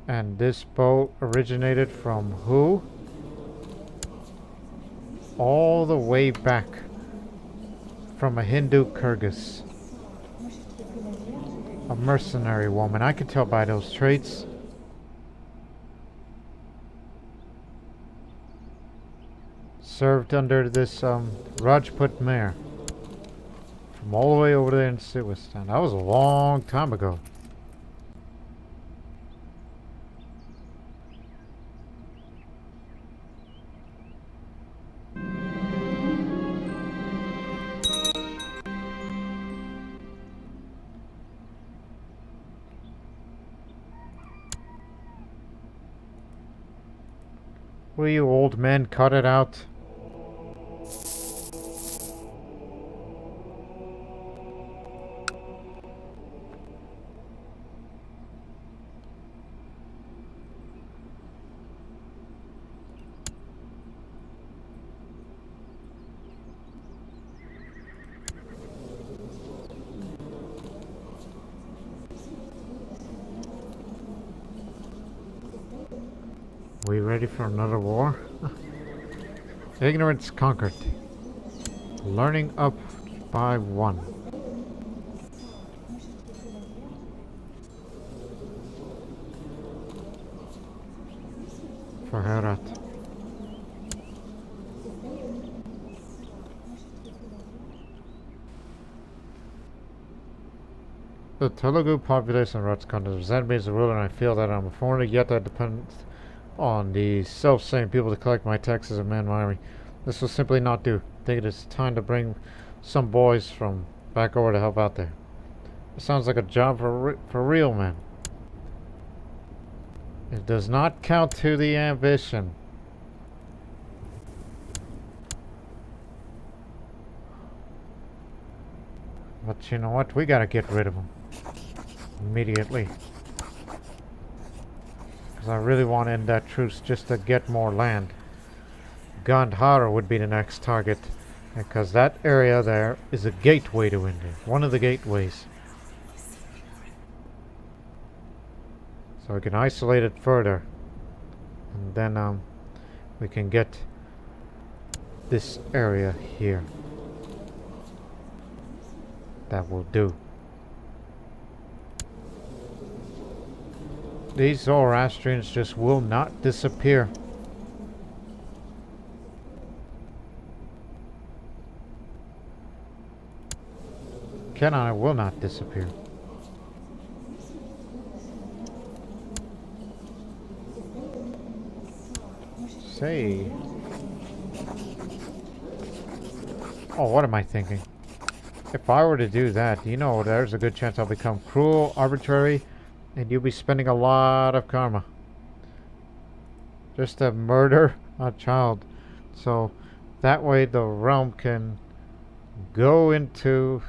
A: And this bow originated from who? All the way back from a Hindu Kyrgyz. A mercenary woman. I could tell by those traits. Served under this Rajput mayor. From all the way over there in Siwistan. That was a long time ago. Will you old men cut it out? We ready for another war? Ignorance conquered. Learning up by 1. For Herat. The Telugu population of Herat's country resent me as a ruler, and I feel that I'm a foreigner, yet I depend on the self-same people to collect my taxes and man my army. This will simply not do. I think it is time to bring some boys from back over to help out there. It sounds like a job for real men. It does not count to the ambition. But you know what? We gotta get rid of them. Immediately. Because I really want to end that truce just to get more land. Gandhara would be the next target. Because that area there is a gateway to India. One of the gateways. So we can isolate it further. And then we can get this area here. That will do. These Zoroastrians just will not disappear. Cannot, will not disappear. Say. Oh, what am I thinking? If I were to do that, you know, there's a good chance I'll become cruel, arbitrary, and you'll be spending a lot of karma. Just to murder a child. So, that way the realm can go into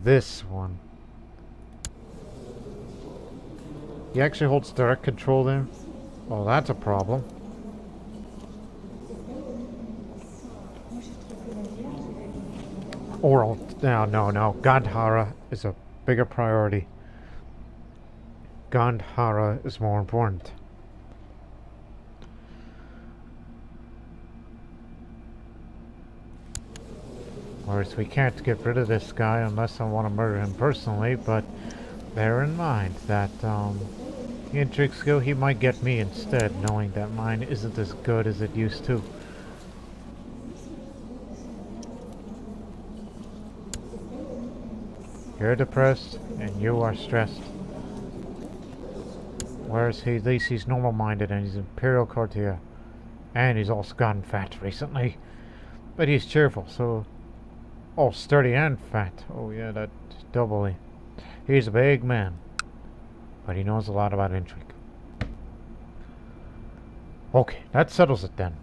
A: this one. He actually holds direct control there. Oh, that's a problem. Oral. No. Gandhara is a bigger priority. Gandhara is more important. Of course, we can't get rid of this guy unless I want to murder him personally, but bear in mind that intrigue skill, he might get me instead, knowing that mine isn't as good as it used to. You're depressed, and you are stressed. Whereas he, at least he's normal-minded, and he's Imperial courtier. And he's also gotten fat recently. But he's cheerful, so... Oh, sturdy and fat. Oh yeah, that doubly. He's a big man. But he knows a lot about intrigue. Okay, that settles it then.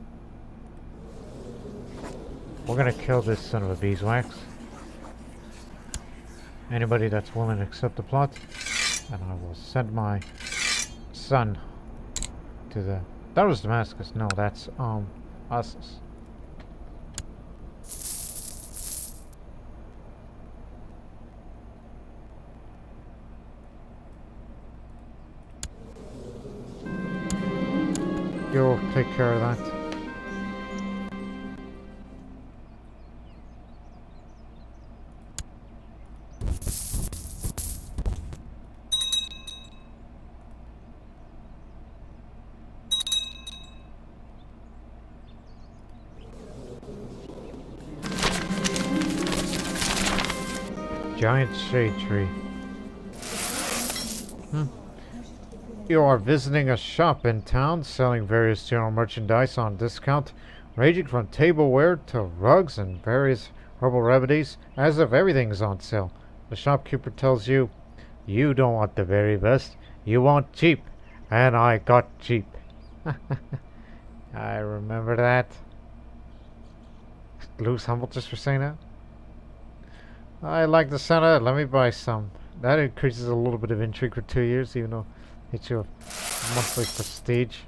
A: We're gonna kill this son of a beeswax. Anybody that's willing to accept the plot. And I will send my son to the... That was Damascus. No, that's, Assus. You'll take care of that. Giant shade tree. You are visiting a shop in town selling various general merchandise on discount, ranging from tableware to rugs and various herbal remedies, as if everything's on sale. The shopkeeper tells you, you don't want the very best, you want cheap, and I got cheap. I remember that. Lose humble just for saying that. I like the sound of that. Let me buy some. That increases a little bit of intrigue for 2 years, even though it's your monthly prestige.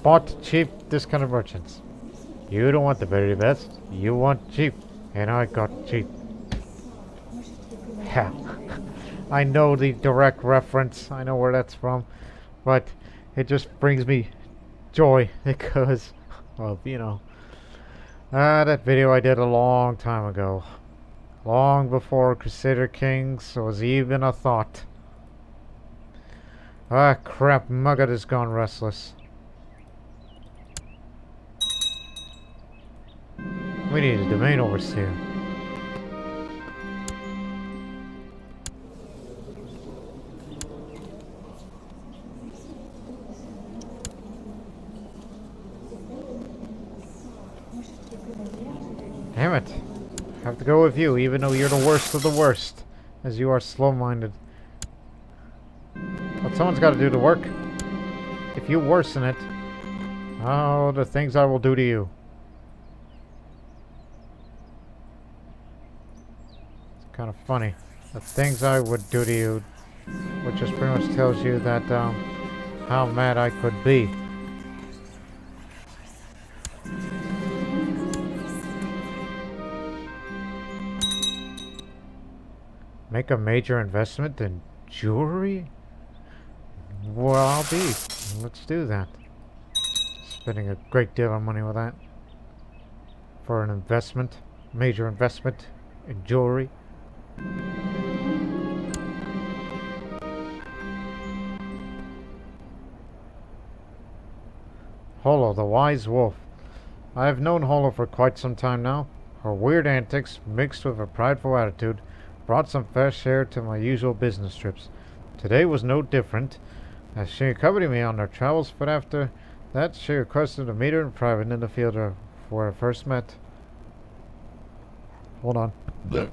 A: Bought cheap, discounted merchants. You don't want the very best. You want cheap, and I got cheap. Yeah, I know the direct reference. I know where that's from, but it just brings me joy because of, you know. That video I did a long time ago. Long before Crusader Kings was even a thought. Ah, crap. Mugget has gone restless. We need a domain overseer. Damn it. I have to go with you, even though you're the worst of the worst, as you are slow-minded. But someone's got to do the work. If you worsen it, oh, the things I will do to you. It's kind of funny. The things I would do to you, which just pretty much tells you that, how mad I could be. Make a major investment in jewelry? Well, I'll be. Let's do that. Spending a great deal of money with that. For an investment. Major investment in jewelry. Holo, the wise wolf. I have known Holo for quite some time now. Her weird antics, mixed with a prideful attitude, brought some fair share to my usual business trips. Today was no different, as she accompanied me on our travels, but after that she requested to meet her in private in the field where I first met. Hold on.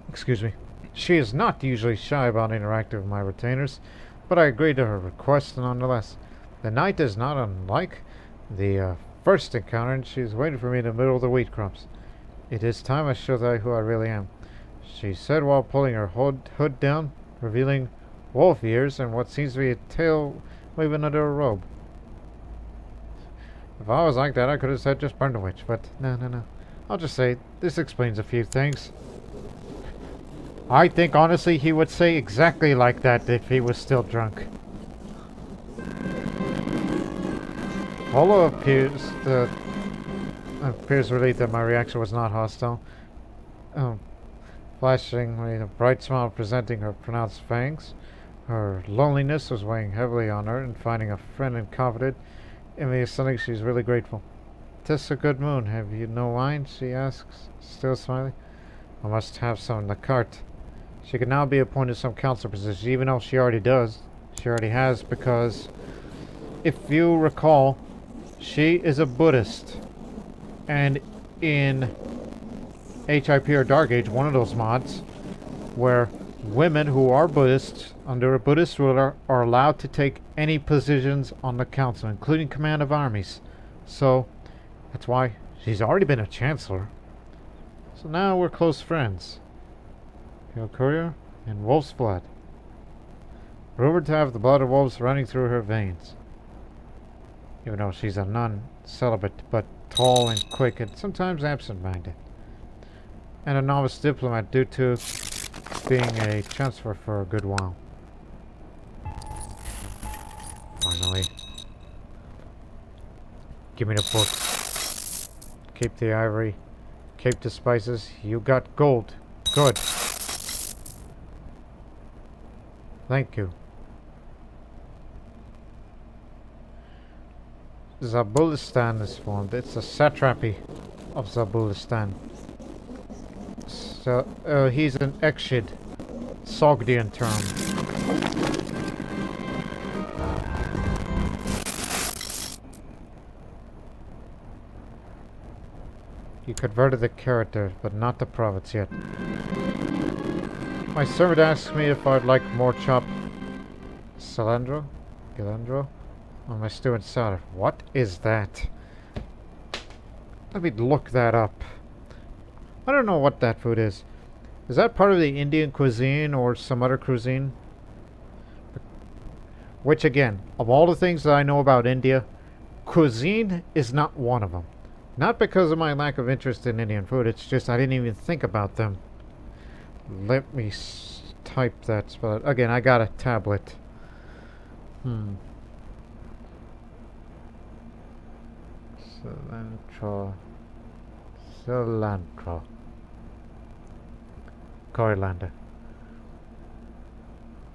A: Excuse me. She is not usually shy about interacting with my retainers, but I agreed to her request nonetheless. The night is not unlike the first encounter, and she is waiting for me in the middle of the wheat crops. It is time I show you who I really am, she said while pulling her hood down, revealing wolf ears and what seems to be a tail waving under her robe. If I was like that, I could have said just burn the witch, but no. I'll just say, this explains a few things. I think, honestly, he would say exactly like that if he was still drunk. Holo appears relieved that my reaction was not hostile. Flashing a bright smile presenting her pronounced fangs. Her loneliness was weighing heavily on her, and finding a friend and confidant in me is something she's really grateful. "'Tis a good moon. Have you no wine?" she asks, still smiling. I must have some in the cart. She can now be appointed some council position, even though she already does. She already has, because if you recall, she is a Buddhist. And in HIP or Dark Age, one of those mods, where women who are Buddhists under a Buddhist ruler are allowed to take any positions on the council, including command of armies. So that's why she's already been a chancellor. So now we're close friends. Pale Courier and Wolf's Blood. Rumored to have the blood of wolves running through her veins. Even though she's a nun, celibate, but tall and quick and sometimes absent-minded. And a novice diplomat due to being a chancellor for a good while. Finally. Give me the book. Keep the ivory. Keep the spices. You got gold. Good. Thank you. Zabulistan is formed. It's a satrapy of Zabulistan. So, he's an Ekshid. Sogdian term. You converted the character, but not the province yet. My servant asked me if I'd like more chopped cilantro? Cilantro? On my stew and salad. What is that? Let me look that up. I don't know what that food is. Is that part of the Indian cuisine or some other cuisine? Which again, of all the things that I know about India, cuisine is not one of them. Not because of my lack of interest in Indian food, it's just I didn't even think about them. Let me type that spell. Again, I got a tablet. Cilantro. Coriander.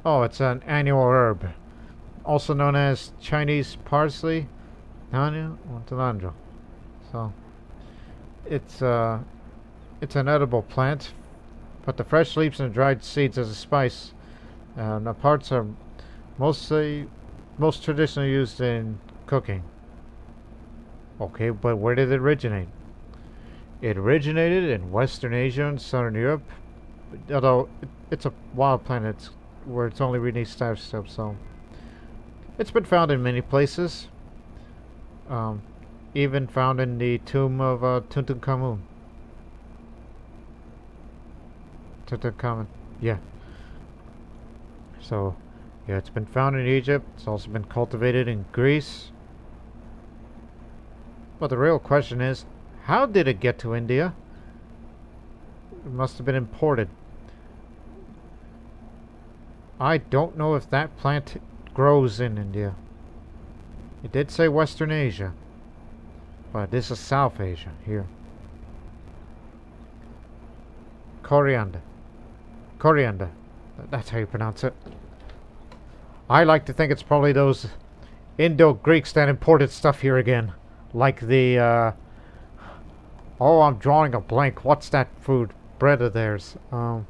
A: Oh, it's an annual herb. Also known as Chinese parsley. Onion or cilantro. So, it's an edible plant, but the fresh leaves and dried seeds as a spice. The parts are most traditionally used in cooking. Okay, but where did it originate? It originated in Western Asia and Southern Europe, although it's a wild plant where it's only really established stuff, so it's been found in many places. Even found in the tomb of Tutankhamun. Tutankhamun, yeah. So, yeah, it's been found in Egypt. It's also been cultivated in Greece. But the real question is, how did it get to India? It must have been imported. I don't know if that plant grows in India. It did say Western Asia. But this is South Asia, here. Coriander. Coriander. That's how you pronounce it. I like to think it's probably those Indo-Greeks that imported stuff here again. Like the, oh, I'm drawing a blank. What's that food? Bread of theirs. Oh,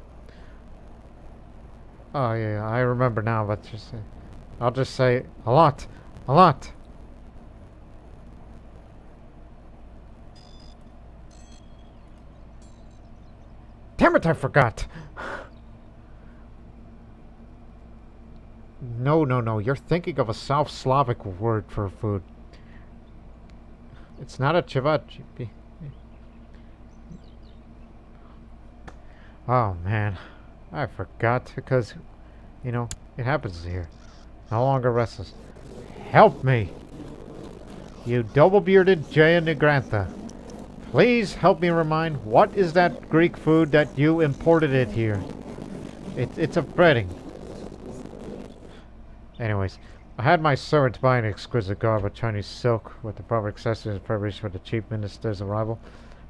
A: yeah, I remember now, but I'll just say a lot. A lot. Damn it, I forgot! No. You're thinking of a South Slavic word for food. It's not a chivachi. Oh, man. I forgot because, you know, it happens here. No longer restless. Help me! You double-bearded Jaya Nigrantha. Please help me remind, what is that Greek food that you imported it here? It's a breading. Anyways, I had my servant buy an exquisite garb of Chinese silk with the proper accessories in preparation for the chief minister's arrival.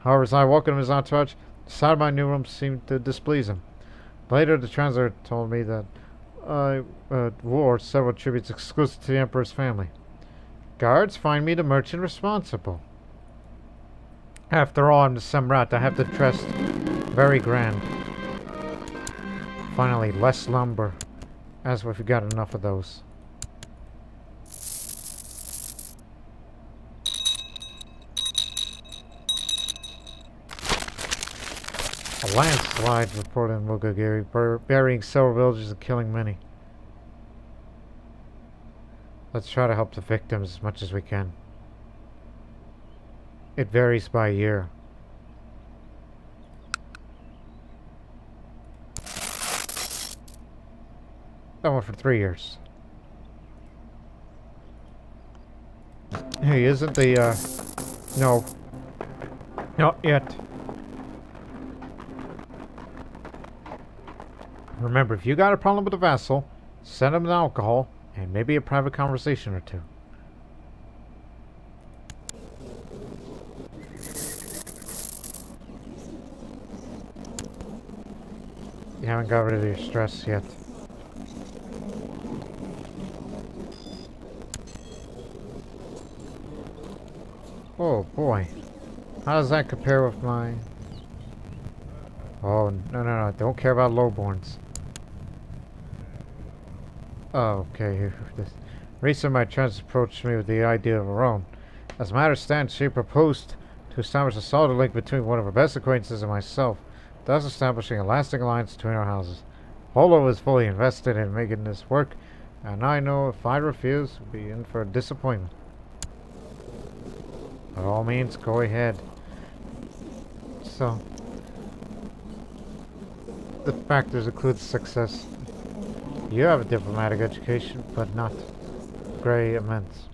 A: However, as I welcomed his entourage, the sight of my new room seemed to displease him. Later, the translator told me that I wore several tributes exclusive to the emperor's family. Guards, find me the merchant responsible. After all, I'm the Samrat. I have to trust Very grand. Finally, less lumber. As if we got enough of those. A landslide reported in Mugagiri, burying several villages and killing many. Let's try to help the victims as much as we can. It varies by year. That one for 3 years. Hey, isn't the, no. Not yet. Remember, if you got a problem with a vassal, send him alcohol and maybe a private conversation or two. You haven't got rid of your stress yet. Oh boy. How does that compare with my... Oh, no. I don't care about lowborns. Oh, okay. Recently, my trends approached me with the idea of her own. As matters stand, she proposed to establish a solid link between one of her best acquaintances and myself, thus establishing a lasting alliance between our houses. Polo is fully invested in making this work, and I know if I refuse, we'll be in for a disappointment. By all means, go ahead. So, the factors include success. You have a diplomatic education, but not immense.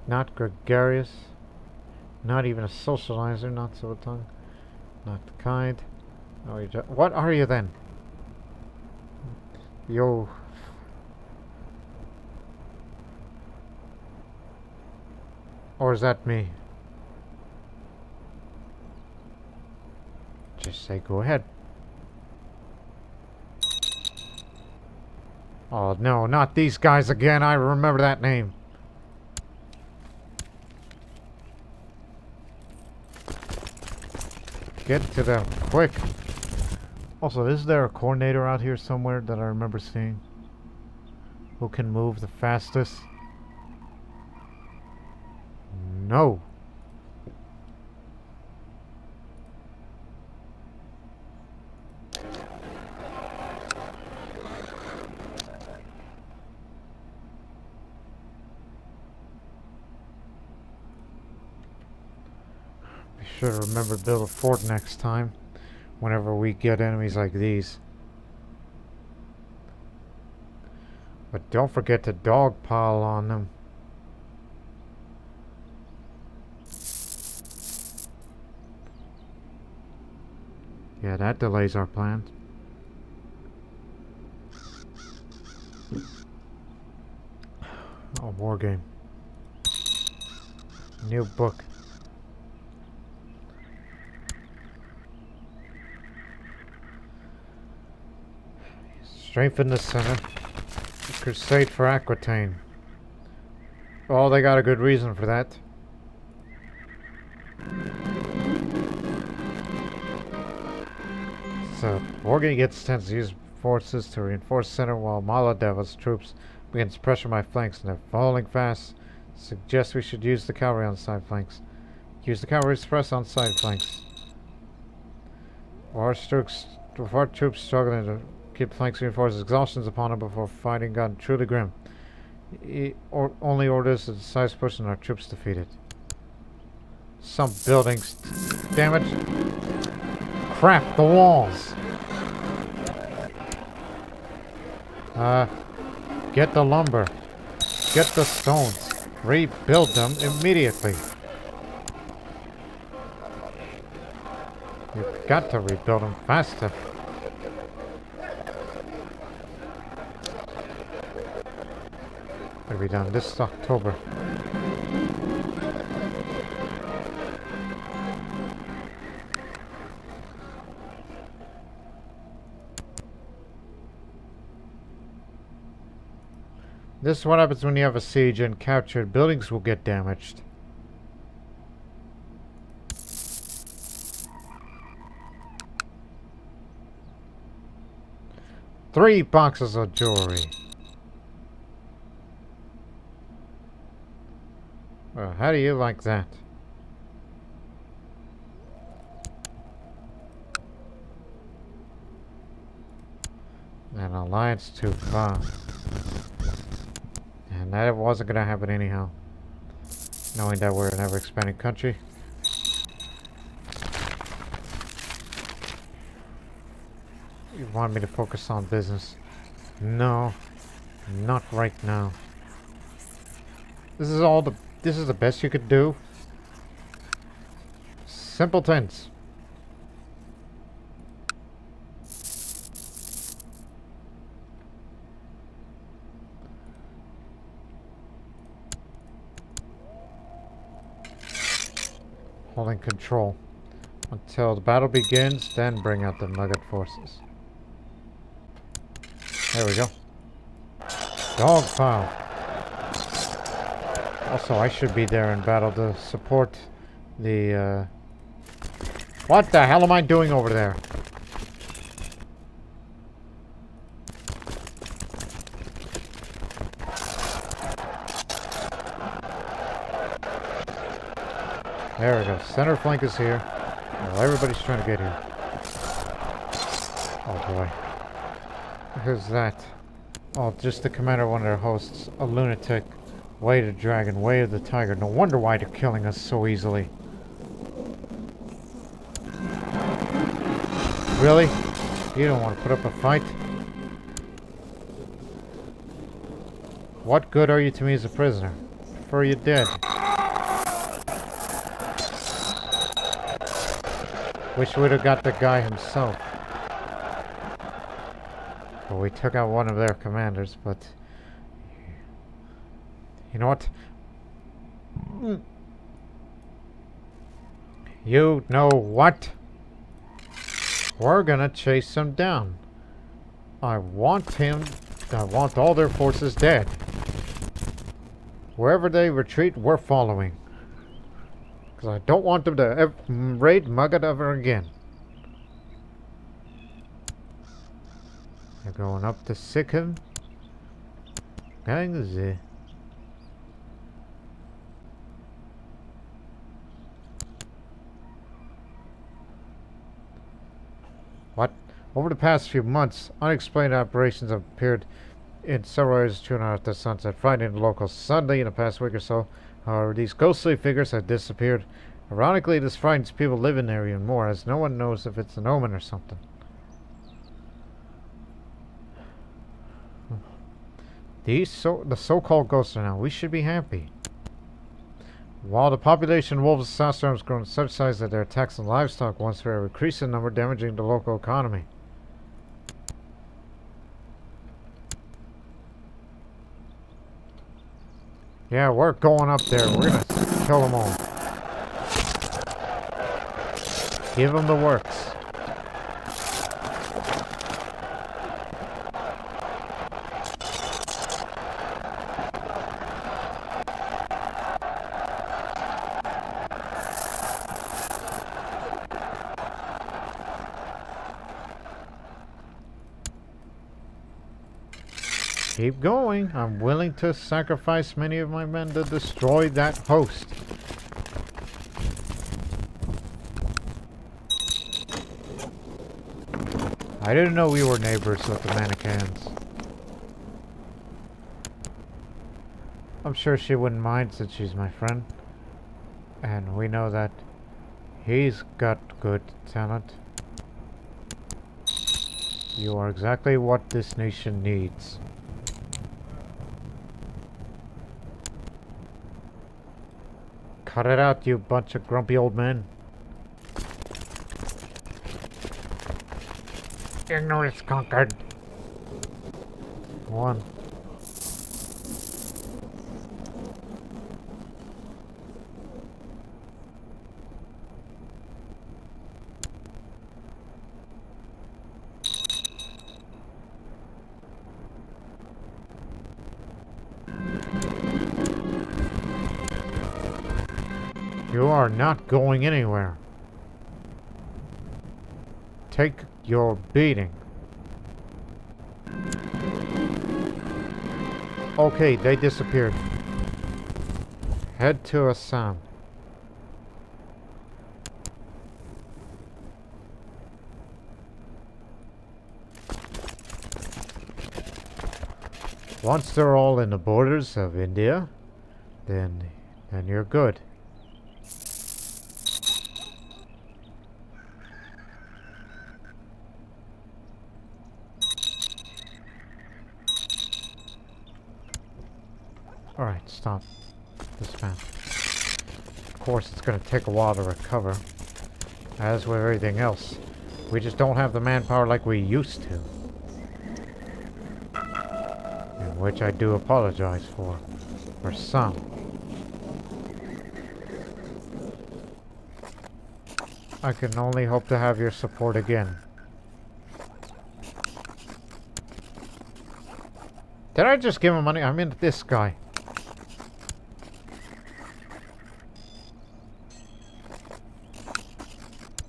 A: Not gregarious. Not even a socializer, not so tongue. Not kind. No, what are you then? Yo. Or is that me? Just say go ahead. Oh no, not these guys again. I remember that name. Get to them quick. Also, is there a coordinator out here somewhere that I remember seeing? Who can move the fastest? No. Be sure to remember to build a fort next time, whenever we get enemies like these. But don't forget to dogpile on them. Yeah, that delays our plans. Oh, war game. New book. Strengthen the center. Crusade for Aquitaine. Oh, they got a good reason for that. So, Morgan gets tends to use forces to reinforce center while Maladeva's troops begins to pressure my flanks and they're falling fast. Suggest we should use the cavalry on side flanks. Use the cavalry to press on side flanks. With our troops struggling to keep flanks reinforced, exhaustion's upon them before fighting got truly grim. Only orders a decisive push and our troops defeated. Some buildings damaged. Crap, the walls! Get the lumber. Get the stones. Rebuild them immediately. You've got to rebuild them faster. It'll be done this October. This is what happens when you have a siege and captured buildings will get damaged. 3 boxes of jewelry. Well, how do you like that? An alliance too far. And that wasn't gonna happen anyhow. Knowing that we're an ever-expanding country. You want me to focus on business? No, not right now. This is the best you could do? Simpletons. Holding control until the battle begins, then bring out the Nugget forces. There we go. Dogpile. Also, I should be there in battle to support the, What the hell am I doing over there? There we go. Center flank is here. Well, everybody's trying to get here. Oh boy. Who's that? Oh, just the commander of one of their hosts. A lunatic. Way of the dragon. Way of the tiger. No wonder why they're killing us so easily. Really? You don't want to put up a fight? What good are you to me as a prisoner? Prefer you dead. Wish we'd have got the guy himself. Well, we took out one of their commanders, but... You know what? You know what? We're gonna chase him down. I want all their forces dead. Wherever they retreat, we're following. Because I don't want them to raid Mugget ever again. They're going up to Sikkim. Gangs. What? Over the past few months, unexplained operations have appeared in several areas of Tuna after sunset, frightening the locals. Suddenly, in the past week or so, however, these ghostly figures have disappeared. Ironically, this frightens people living there even more, as no one knows if it's an omen or something. The so-called ghosts are now. We should be happy. While the population of wolves and sandstorms has grown to such size that their attacks on livestock once were increasing in number, damaging the local economy. Yeah, we're going up there. We're gonna kill them all. Give them the works. Keep going. I'm willing to sacrifice many of my men to destroy that host. I didn't know we were neighbors with the mannequins. I'm sure she wouldn't mind since she's my friend. And we know that he's got good talent. You are exactly what this nation needs. Cut it out, you bunch of grumpy old men. Ignorance conquered. One. You are not going anywhere. Take your beating. Okay, they disappeared. Head to Assam. Once they're all in the borders of India, then you're good. Alright, stop this man. Of course, it's going to take a while to recover. As with everything else. We just don't have the manpower like we used to. In which I do apologize for. For some. I can only hope to have your support again. Did I just give him money? I mean this guy.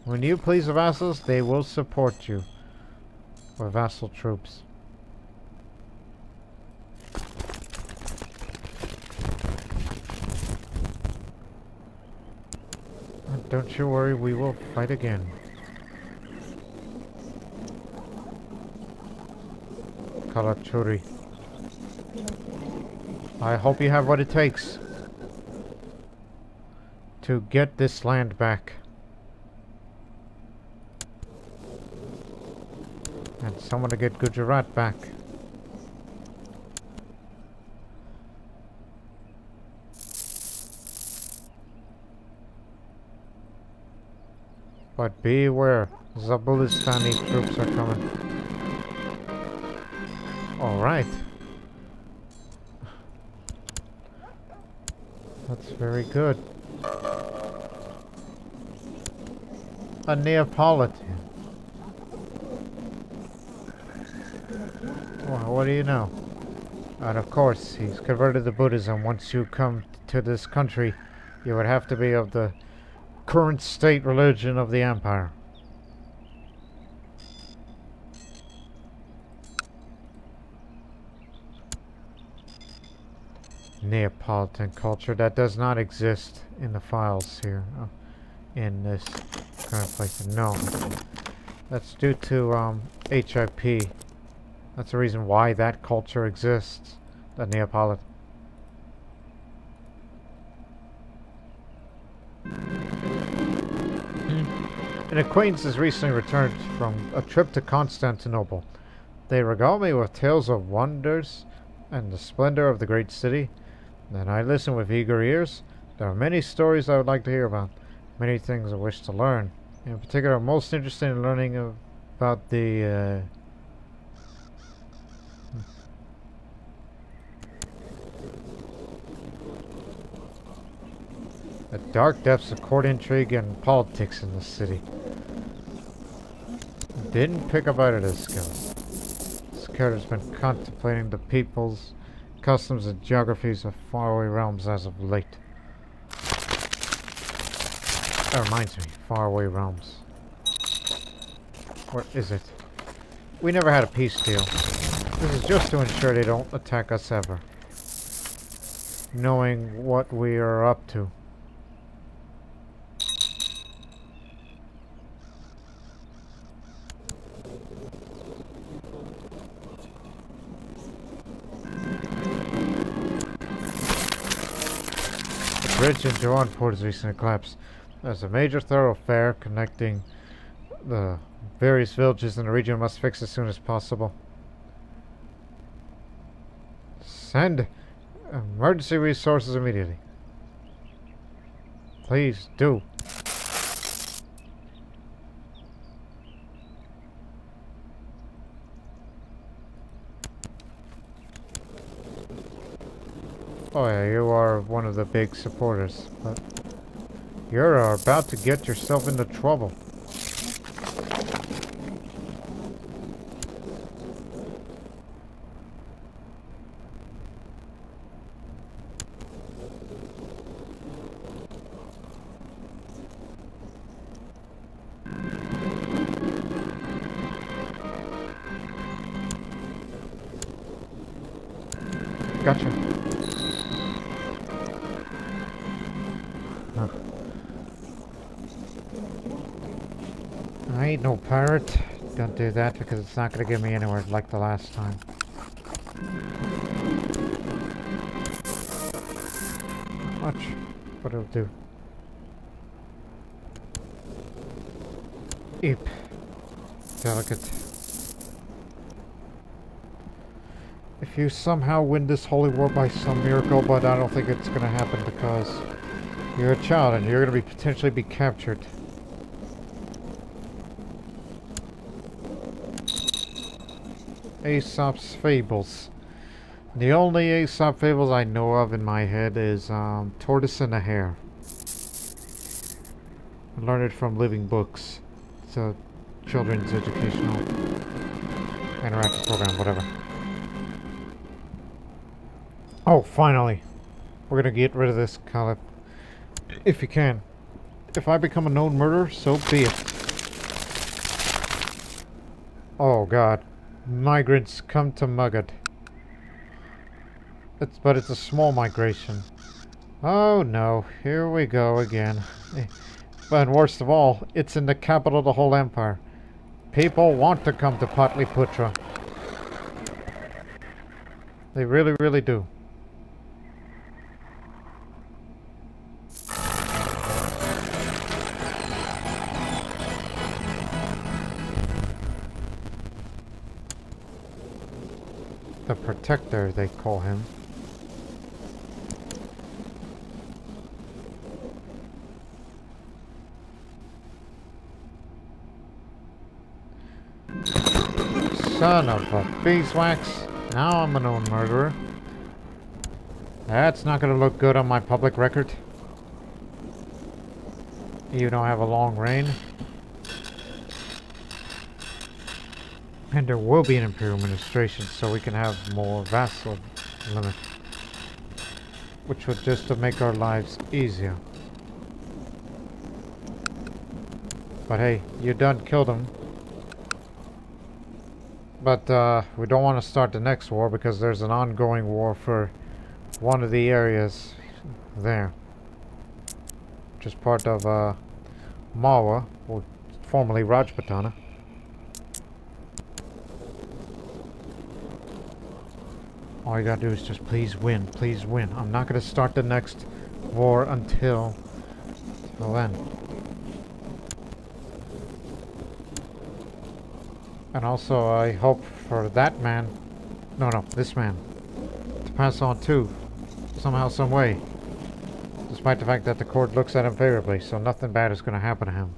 A: When you please the vassals, they will support you. Or vassal troops. Don't you worry, we will fight again. Kalachuri. I hope you have what it takes to get this land back. And someone to get Gujarat back. But beware, Zabulistani troops are coming. Alright. That's very good. A Neapolitan. Well, what do you know? And of course, he's converted to Buddhism. Once you come to this country, you would have to be of the current state religion of the empire. Neapolitan culture that does not exist in the files here in this current place. No, that's due to HIP. That's the reason why that culture exists. The Neapolitan. An acquaintance has recently returned from a trip to Constantinople. They regale me with tales of wonders and the splendor of the great city. Then I listen with eager ears. There are many stories I would like to hear about, many things I wish to learn. In particular, I'm most interested in learning about the dark depths of court intrigue and politics in the city. Didn't pick up out of this skill. This character's been contemplating the peoples, customs, and geographies of faraway realms as of late. That reminds me, faraway realms. Where is it? We never had a peace deal. This is just to ensure they don't attack us ever. Knowing what we are up to. The bridge in Jawanpur has recently collapsed. There's a major thoroughfare connecting the various villages in the region. Must fix as soon as possible. Send emergency resources immediately. Please do. Oh yeah, you are one of the big supporters, but you're about to get yourself into trouble. Gotcha. Huh. I ain't no pirate. Don't do that because it's not gonna get me anywhere like the last time. Not much, but it'll do. Eep. Delicate. If you somehow win this holy war by some miracle, but I don't think it's gonna happen because you're a child and you're gonna potentially be captured. Aesop's Fables. The only Aesop Fables I know of in my head is Tortoise and the Hare. I learned it from Living Books. It's a children's educational interactive program, whatever. Oh, finally! We're gonna get rid of this Caliph. If you can. If I become a known murderer, so be it. Oh god. Migrants come to Mugad. But it's a small migration. Oh no, here we go again. But worst of all, it's in the capital of the whole empire. People want to come to Patliputra. They really, really do. The Protector, they call him. Son of a beeswax. Now I'm a known murderer. That's not gonna look good on my public record. You don't have a long reign. And there will be an imperial administration, so we can have more vassal limit. Which would just to make our lives easier. But hey, you done killed him. But we don't want to start the next war because there's an ongoing war for one of the areas there. Which is part of Mawa, or formerly Rajputana. All you gotta do is just please win, please win. I'm not gonna start the next war until then. And also I hope for that man, no, this man, to pass on too, somehow, some way. Despite the fact that the court looks at him favorably, so nothing bad is gonna happen to him.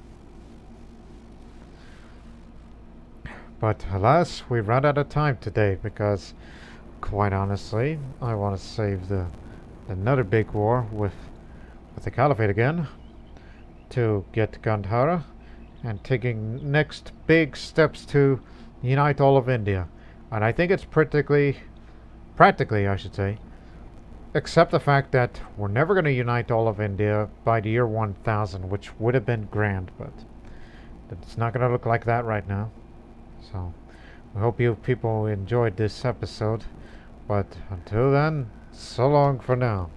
A: But alas, we've run out of time today because, quite honestly, I want to save another big war with the Caliphate again to get Gandhara and taking next big steps to unite all of India. And I think it's practically I should say, except the fact that we're never going to unite all of India by the year 1000, which would have been grand, but it's not going to look like that right now. So I hope you people enjoyed this episode. But until then, so long for now.